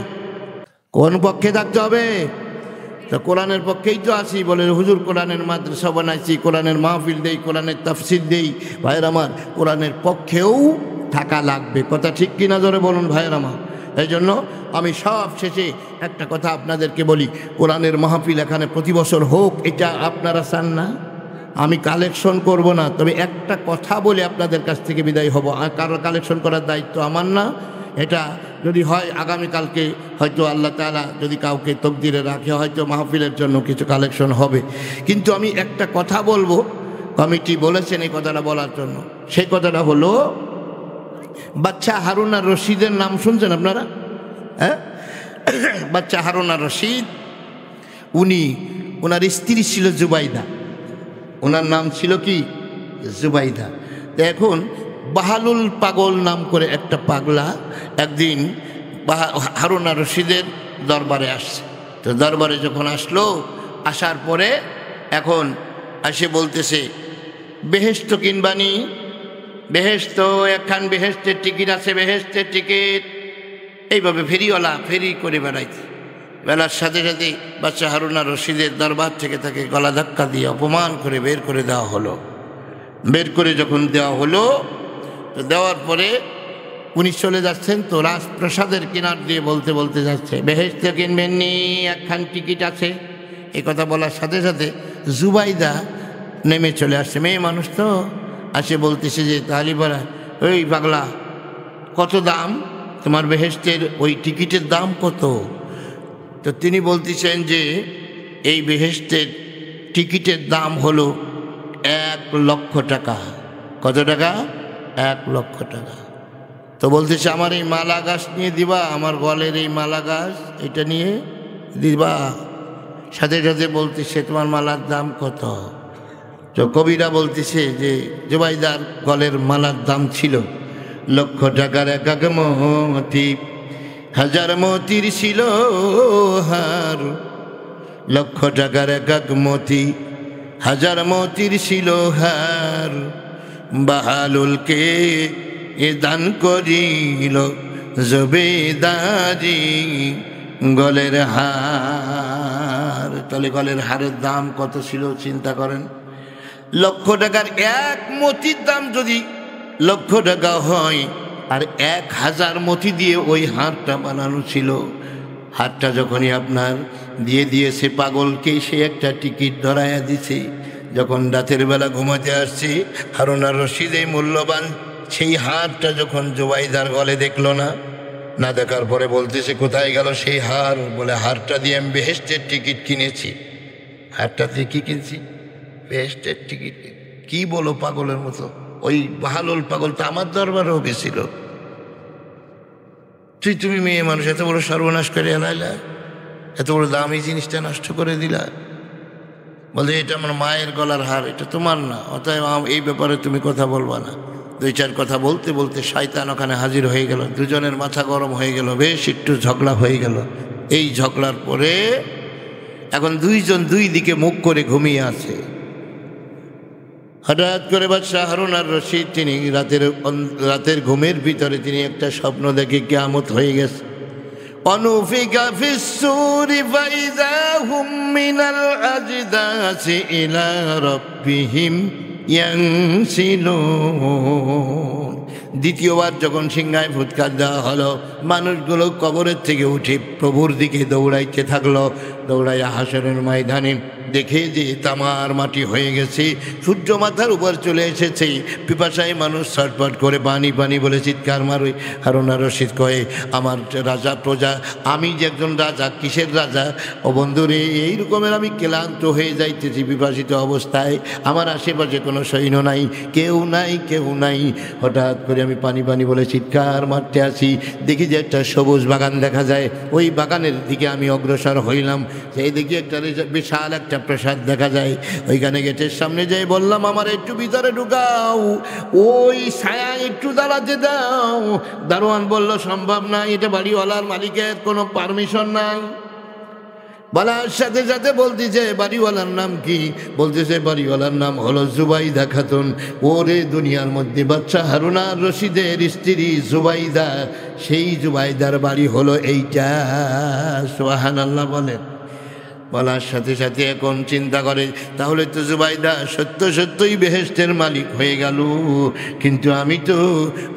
[SPEAKER 1] কোন পক্ষে থাকতে হবে? তো কোরআনের পক্ষেই তো আছি। বলে হুজুর কোরআনের মাদ্রাসা বানাইছি, কোরআনের মাহফিল দেই, কোরআনের তাফসির দেই। ভাইয়ের আমার, কোরআনের পক্ষেও থাকা লাগবে। কথা ঠিক কিনা জোরে বলুন ভাইয়ের আমার। এই জন্য আমি সব শেষে একটা কথা আপনাদেরকে বলি, কোরআনের মাহফিল এখানে প্রতি বছর হোক, এটা আপনারা চান না? আমি কালেকশন করব না, তবে একটা কথা বলে আপনাদের কাছ থেকে বিদায় হব। আর কারো কালেকশন করার দায়িত্ব আমার না। এটা যদি হয় আগামীকালকে হয়তো আল্লাহ তাআলা যদি কাউকে তকদিরে রাখে, হয়তো মাহফিলের জন্য কিছু কালেকশন হবে। কিন্তু আমি একটা কথা বলবো, কমিটি বলেছেন এই কথাটা বলার জন্য। সেই কথাটা হলো, বাচ্চা হারুন আর রশিদের নাম শুনছেন আপনারা? হ্যাঁ, বাচ্চা হারুন আর রশিদ, ওনার স্ত্রী ছিল জুবাইদা। ওনার নাম ছিল কি? জুবাইদা। তো এখন বাহালুল পাগল নাম করে একটা পাগলা একদিন হারুন আর রশিদের দরবারে আসছে। তো দরবারে যখন আসলো, আসার পরে এখন এসে বলতেছে, বেহেশত কিনবানি? বেহেশত, একখান বেহেশতের টিকিট আছে, বেহেশতের টিকিট। এইভাবে ফেরিওয়ালা ফেরি করে বেড়াইছে। বেলার সাথে সাথে বাচ্চা হারুন আর রশিদের দরবার থেকে তাকে গলা ধাক্কা দিয়ে অপমান করে বের করে দেওয়া হলো। বের করে যখন দেওয়া হলো, তো দেওয়ার পরে উনি চলে যাচ্ছেন। তো রাজপ্রাসাদের কিনার দিয়ে বলতে বলতে যাচ্ছে, বেহেশত কিনবেননি? একখান টিকিট আছে। এই কথা বলার সাথে সাথে জুবাইদা নেমে চলে আসছে। মেয়ে মানুষ তো, আসে বলতেছে যে, তালিবারা, ওই পাগলা, কত দাম তোমার বেহেশতের ওই টিকিটের দাম কত? তো তিনি বলতেছেন যে এই বেহেশতের টিকিটের দাম হলো 1,00,000 টাকা। কত টাকা? 1,00,000 টাকা। তো বলতেছে, আমার এই মালা গাছ নিয়ে দিবা? আমার গলের এই মালা গাছ, এটা নিয়ে দিবা? সাথে সাথে বলতেছে, তোমার মালার দাম কত? তো কবিরা বলতেছে যে জুবাইদার গলের মালার দাম ছিল 1,00,000 টাকার এক মতি, 1000 মতির ছিল হার। 1,00,000 টাকার এক মতি, 1000 মতির ছিল হার। বাহালুলকে এ দান করিল জুবেদারি গলের হার। তাহলে গলের হারের দাম কত ছিল চিন্তা করেন। 1,00,000 টাকার এক মতির দাম যদি 1,00,000 টাকা হয়, আর 1000 মতি দিয়ে ওই হারটা বানানো ছিল। হারটা যখনই আপনার দিয়ে দিয়েছে পাগলকে, সে একটা টিকিট ধরাইয়া দিছে। যখন রাতের বেলা ঘুমাতে আসছে, হারুন আর রশিদ এই মূল্যবান সেই হারটা যখন জুবাইদার গলে দেখলো না, না দেখার পরে বলতেছে, কোথায় গেল সেই হার? বলে, হারটা দিয়ে আমি বেহেশতের টিকিট কিনেছি। হারটা দিয়ে কি কিনছি? বেহেশতের টিকিট। কি বলো পাগলের মতো? ওই বাহালুল পাগল তো আমার দরবারেও গেছিল। তুমি মেয়ে মানুষ এত বড় সর্বনাশ করে এলাইলা, এত বড় দামি জিনিসটা নষ্ট করে দিলা। বলে, এটা আমার মায়ের গলার হার, এটা তোমার না, অতএব এই ব্যাপারে তুমি কথা বলবা না। 2-4 কথা বলতে বলতে শয়তান ওখানে হাজির হয়ে গেল। দুজনের মাথা গরম হয়ে গেল, বেশ একটু ঝগড়া হয়ে গেল। এই ঝগড়ার পরে এখন দুইজন দুই দিকে মুখ করে ঘুমিয়ে আছে। হঠাৎ করে বাদশাহ হারুন আর রশিদ তিনি রাতের ঘুমের ভিতরে তিনি একটা স্বপ্ন দেখে কিয়ামত হয়ে গেছে। অনুফিকা ফিস সূরি ফাইযা হুম মিনাল আজদাসি ইলা রাব্বিহিম ইয়ানসিলুন। দ্বিতীয়বার যখন সিংহায় ফুৎকার দেওয়া হলো, মানুষগুলো কবরের থেকে উঠে প্রভুর দিকে দৌড়াইতে থাকলো। দৌড়াইয়া হাসরের ময়দানে দেখে যে তামার মাটি হয়ে গেছে, সূর্য মাথার উপর চলে এসেছে। পিপাসায় মানুষ ছটফট করে পানি পানি বলে চিৎকার মারে। হারুন আর রশিদ কয়ে, আমার রাজা প্রজা, আমি যে একজন রাজা, কিসের রাজা? ও বন্ধুরে, এই রকমের আমি ক্লান্ত হয়ে যাইতেছি বিপাসিত অবস্থায়। আমার আশেপাশে কোনো সৈন্য নাই, কেউ নাই, কেউ নাই। হঠাৎ করে আমি পানি পানি বলে চিৎকার মারতে আসি, দেখি যে একটা সবুজ বাগান দেখা যায়। ওই বাগানের দিকে আমি অগ্রসর হইলাম। সেই দিকে একটা বিশাল একটা প্রাসাদ দেখা যায়। ওইখানে গেটের সামনে যাই বললাম, আমার একটু ভিতরে ঢুকাও, ওই ছায়া একটু দাঁড়াতে দাও। দারোয়ান বলল, সম্ভব না, এটা বাড়িওয়ালার মালিকের কোনো পারমিশন নাই। বলার সাথে সাথে বলতেছে বাড়িওয়ালার নাম কি? বলতেছে বাড়িওয়ালার নাম হলো জুবাইদা খাতুন। ওরে দুনিয়ার মধ্যে বাচ্চা হারুন আর রশিদের স্ত্রী জুবাইদা, সেই জুবাইদার বাড়ি হলো এইটা। সুবহানাল্লাহ বলেন। বলার সাথে সাথে এখন চিন্তা করে তাহলে তো জুবাইদা সত্যই বেহেশতের মালিক হয়ে গেল, কিন্তু আমি তো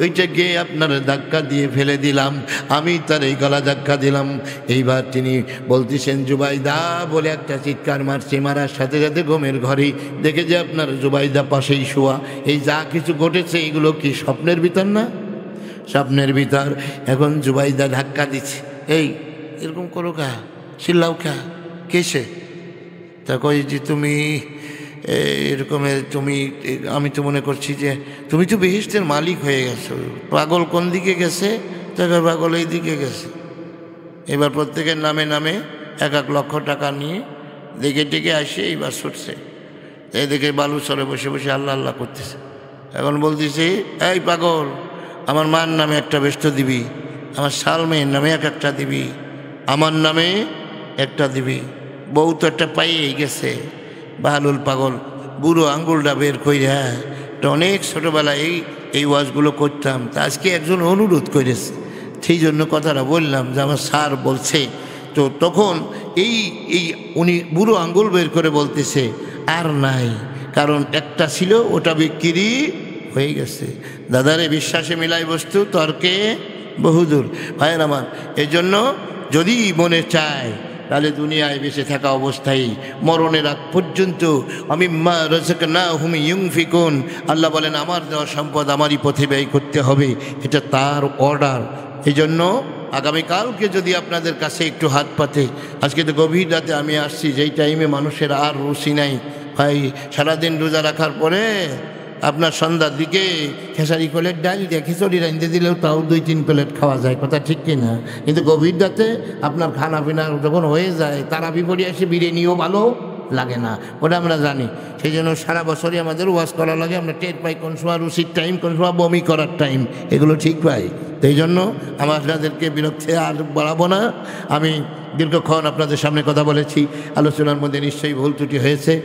[SPEAKER 1] ওইটাকে আপনার ধাক্কা দিয়ে ফেলে দিলাম, আমি তার এই গলা ধাক্কা দিলাম। এইবার তিনি বলতেছেন জুবাইদা বলে একটা চিৎকার মারছে, মারার সাথে সাথে ঘুমের ঘরে দেখে যে আপনার জুবাইদা পাশেই শোয়া। এই যা কিছু ঘটেছে এগুলো কি স্বপ্নের ভিতর না? স্বপ্নের ভিতর। এখন জুবাইদা ধাক্কা দিচ্ছে, এই এরকম করো কা, চিল্লাও কা, কেসে? তা কই যে তুমি এরকমের, আমি তো মনে করছি যে তুমি তো বেহেশতের মালিক হয়ে গেছো। পাগল কোন দিকে গেছে? তাকে পাগল এই দিকে গেছে। এবার প্রত্যেকের নামে নামে 1 লক্ষ টাকা নিয়ে দেখে টেকে আসে, এইবার ছুটছে। এই দেখে বালুচরে বসে বসে আল্লাহ আল্লাহ করতেছে। এখন বলতেছে, এই পাগল, আমার মার নামে একটা বেষ্ট দিবি, আমার শালমেয়ের নামে একটা দিবি, আমার নামে একটা দিবি। বউ তো একটা পাইয়েই গেছে। বাহালুল পাগল বুড়ো আঙ্গুলটা বের কইরা, অনেক ছোটোবেলায় এই ওয়াজগুলো করতাম, তা আজকে একজন অনুরোধ করেছে, সেই জন্য কথাটা বললাম যে আমার স্যার বলছে। তো তখন এই উনি বুড়ো আঙ্গুল বের করে বলতেছে আর নাই, কারণ একটা ছিল ওটা বিক্রি হয়ে গেছে। দাদারে বিশ্বাসে মিলাই বস্তু, তর্কে বহুদূর। ভাইয়ের আমার, এই জন্য যদি মনে চায় তাহলে দুনিয়ায় বেঁচে থাকা অবস্থায় মরণের আগ পর্যন্ত আমি মা রাযাকনাহুম ইউনফিকুন, আল্লাহ বলেন আমার দেওয়া সম্পদ আমারই পথে ব্যয় করতে হবে, এটা তার অর্ডার। এই জন্য আগামীকালকে যদি আপনাদের কাছে একটু হাত পাতে, আজকে তো গভীর রাতে আমি আসছি, যেই টাইমে মানুষের আর রুচি নাই। ভাই সারাদিন রোজা রাখার পরে আপনার সন্ধ্যার দিকে খেসারি প্লেট ডাল দিয়ে খিচুড়ি রাঁধতে দিলেও তাও 2-3 প্লেট খাওয়া যায়, কথা ঠিক কিনা? কিন্তু গভীর রাতে আপনার খানা পিনা যখন হয়ে যায়, তারাবি পড়ে এসে বিরিয়ানিও ভালো লাগে না, ওটা আমরা জানি। সেই জন্য সারা বছরই আমাদের ওয়াজ করা লাগে, আমরা টের পাই কোন সময় রুচির টাইম, কোন সময় বমি করার টাইম, এগুলো ঠিক পাই। তো এই জন্য আমার আপনাদেরকে বিরক্তি আর বাড়াবো না। আমি দীর্ঘক্ষণ আপনাদের সামনে কথা বলেছি, আলোচনার মধ্যে নিশ্চয়ই ভুল ত্রুটি হয়েছে।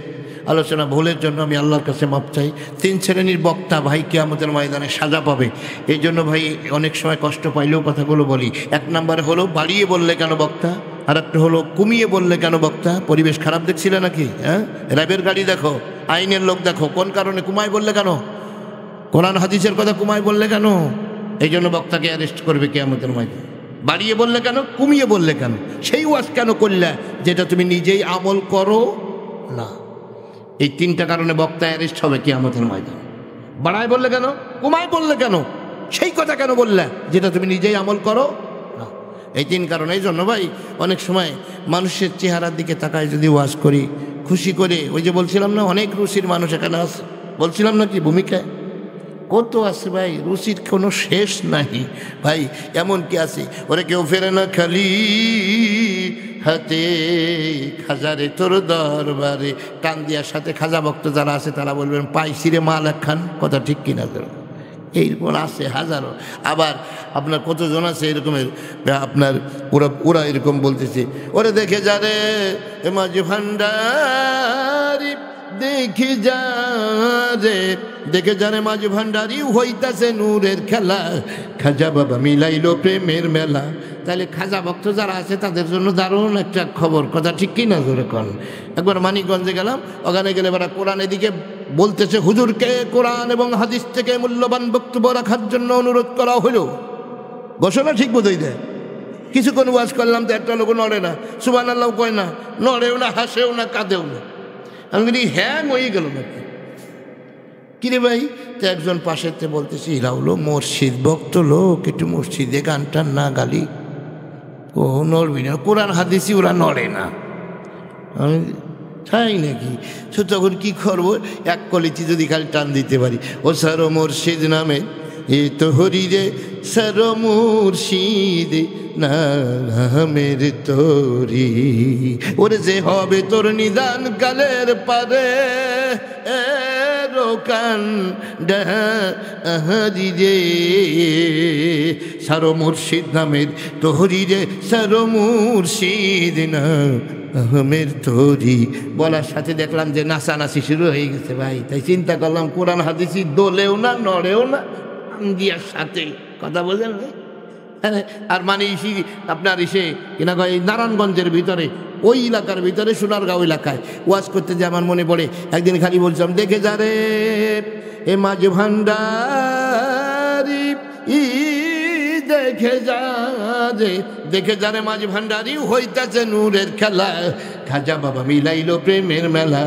[SPEAKER 1] আলোচনা ভুলের জন্য আমি আল্লাহর কাছে মাপ চাই। 3 শ্রেণীর বক্তা ভাই কিয়ামতের ময়দানে সাজা পাবে। এই জন্য ভাই অনেক সময় কষ্ট পাইলেও কথাগুলো বলি। 1 নম্বরে হলো বাড়িয়ে বললে কেন বক্তা, আর একটা হলো কমিয়ে বললে কেন বক্তা। পরিবেশ খারাপ দেখছিলে নাকি? হ্যাঁ, র্যাবের গাড়ি দেখো, আইনের লোক দেখো, কোন কারণে কুমায় বললে কেন? কোরআন হাদিসের কথা কুমায় বললে কেন? এই জন্য বক্তাকে অ্যারেস্ট করবে কিয়ামতের ময়দানে। বাড়িয়ে বললে কেন, কমিয়ে বললে কেন, সেই ওয়াজ কেন করলে যেটা তুমি নিজেই আমল করো না। এই 3টা কারণে বক্তা অ্যারেস্ট হবে কিয়ামতের ময়দানে। বাড়ায় বললে কেন, কমায় বললে কেন, সেই কথা কেন বললে যেটা তুমি নিজেই আমল করো না। এই 3 কারণে। এই জন্য ভাই অনেক সময় মানুষের চেহারার দিকে তাকায় যদি ওয়াজ করি খুশি করে, ওই যে বলছিলাম না অনেক রুচির মানুষ এখানে আছে, বলছিলাম না কি ভূমিকায় কত আছে ভাই, রুচির কোনো শেষ নাই ভাই। এমন কি আছে, ওরে কেউ ফেরে না খালি হাতে খাজারে তোর দরবারে। টান দিয়ার সাথে খাজা ভক্ত যারা আছে তারা বলবেন পাইছি রে মাল একখান, কথা ঠিক কিনা? এইরকম আছে হাজারো। আবার আপনার কতজন আছে এরকমের, আপনার ওরা এরকম বলতেছে, ওরে দেখে যা রে মাঝি ভান্ডারি, দেখে যা রে, দেখে জানে মাঝি ভান্ডারি হইতাছে নূরের খেলা, খাজা বাবা মিলাইলো প্রেমের মেলা। তাহলে খাজা ভক্ত যারা আছে তাদের জন্য দারুণ একটা খবর, কথা ঠিক কি না? জোরে কন। একবার মানিকগঞ্জে গেলাম, ওখানে গেলে এবার কোরআন এদিকে বলতেছে হুজুরকে কোরআন এবং হাদিস থেকে মূল্যবান বক্তব্য রাখার জন্য অনুরোধ করা হলো। ঘোষণা ঠিক বোধই দেয়। কিছুক্ষণ ওয়াজ করলাম তো একটা লোক নড়ে না, সুবহানাল্লাহ কয় না, নড়েও না, হাসেও না, কাঁদেও না। আমি বলি হ্যাঁ হয়ে গেল নাকি? কিরে ভাই? তো একজন পাশেতে বলতেছি এরা হলো মসজিদ ভক্ত লোক, একটু মসজিদে গান টান না গালি ও নড়বি না, কোরআন হাদিসই ওরা নড়ে না। আমি তাই নাকি? তো তখন কী করবো, এক কলিটি যদি খালি টান দিতে পারি, ও সারো মুর্শিদ নামে এ তো হরি রে, সারো মুর্শিদ নামের তোরি, ওরে যে হবে তোর নিদান কালের পারে রোকান ডাহারি রে সারো মুর্শিদ নামের তোহরি রে সারো মুর্শিদ না আহমের তোরি বলার সাথে দেখলাম যে নাচানাচি শুরু হয়ে গেছে ভাই। তাই চিন্তা করলাম কোরআন হাদিসি দোলেও না নড়েও না দিয়ার সাথে কথা বললেন ভাই। আর মানে আপনার কিনা কয় নারায়ণগঞ্জের ভিতরে ওই এলাকার ভিতরে সোনারগাঁও এলাকায় ওয়াজ করতে যে আমার মনে পড়ে একদিন খালি বলছিলাম দেখে যা রে এ মাঝ ভান্ডারি দেখে যা রে মাঝ ভান্ডারি হইতাছে নূরের খেলা খাজা বাবা মিলাইলো প্রেমের মেলা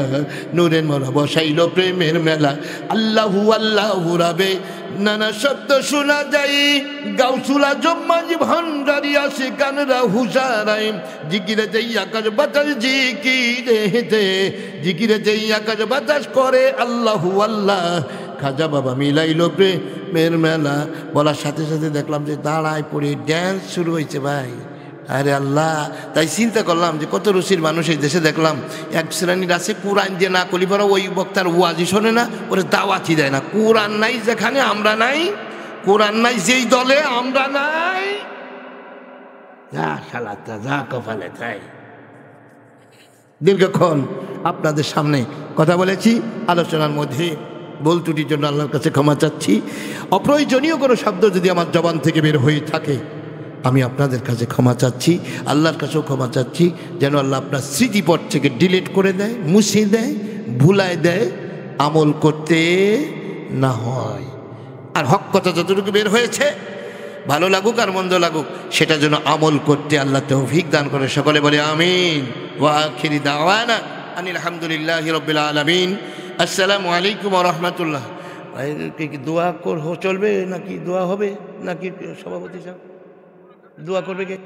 [SPEAKER 1] নূরের মোলা বসাইলো প্রেমের মেলা আল্লাহু আল্লাহু রাবে নানা শব্দ শোনা যাই গাউসুলা জম্মাজি ভান্ডারি আসে কানরা হুসারাই জিকিরে যেই আকাশ বাতাস জিকিরে যেই আকাশ বাতাস করে আল্লাহু আল্লাহ খাজা বাবা মিলাইলো প্রেমের মেলা বলার সাথে সাথে দেখলাম যে দাঁড়ায় পড়ে ড্যান্স শুরু হয়েছে ভাই। আরে আল্লাহ, তাই চিন্তা করলাম যে কত রুচির মানুষ এই দেশে দেখলাম এক শ্রেণীর আছে কোরআন দিয়ে না কলি পরে ওই বক্তার ওয়াজি শোনে না, ওরে দাওয়াতি দেয় না। কোরআন নাই যেখানে আমরা নাই, কোরআন নাই যেই দলে আমরা নাই, যা শালাটা যা কপালে তাই। দীর্ঘক্ষণ আপনাদের সামনে কথা বলেছি, আলোচনার মধ্যে ভুল ত্রুটির জন্য আল্লাহর কাছে ক্ষমা চাচ্ছি। অপ্রয়োজনীয় কোনো শব্দ যদি আমার জবান থেকে বের হয়ে থাকে আমি আপনাদের কাছে ক্ষমা চাচ্ছি, আল্লাহর কাছেও ক্ষমা চাচ্ছি, যেন আল্লাহ আপনার স্মৃতিপট থেকে ডিলিট করে দেয়, মুছে দেয়, ভুলায় দেয়, আমল করতে না হয়। আর হক কথা যতটুকু বের হয়েছে ভালো লাগুক আর মন্দ লাগুক সেটা যেন আমল করতে আল্লাহ তৌফিক দান করে। সকলে বলে আমিন। ওয়া আখিরি দাওয়ানা আনিল হামদুলিল্লাহি রাব্বিল আলামিন। আসসালামু আলাইকুম ওয়া রাহমাতুল্লাহ। কি দোয়া চলবে নাকি দোয়া হবে নাকি সভাপতি সাহেব দোয়া করবে কে?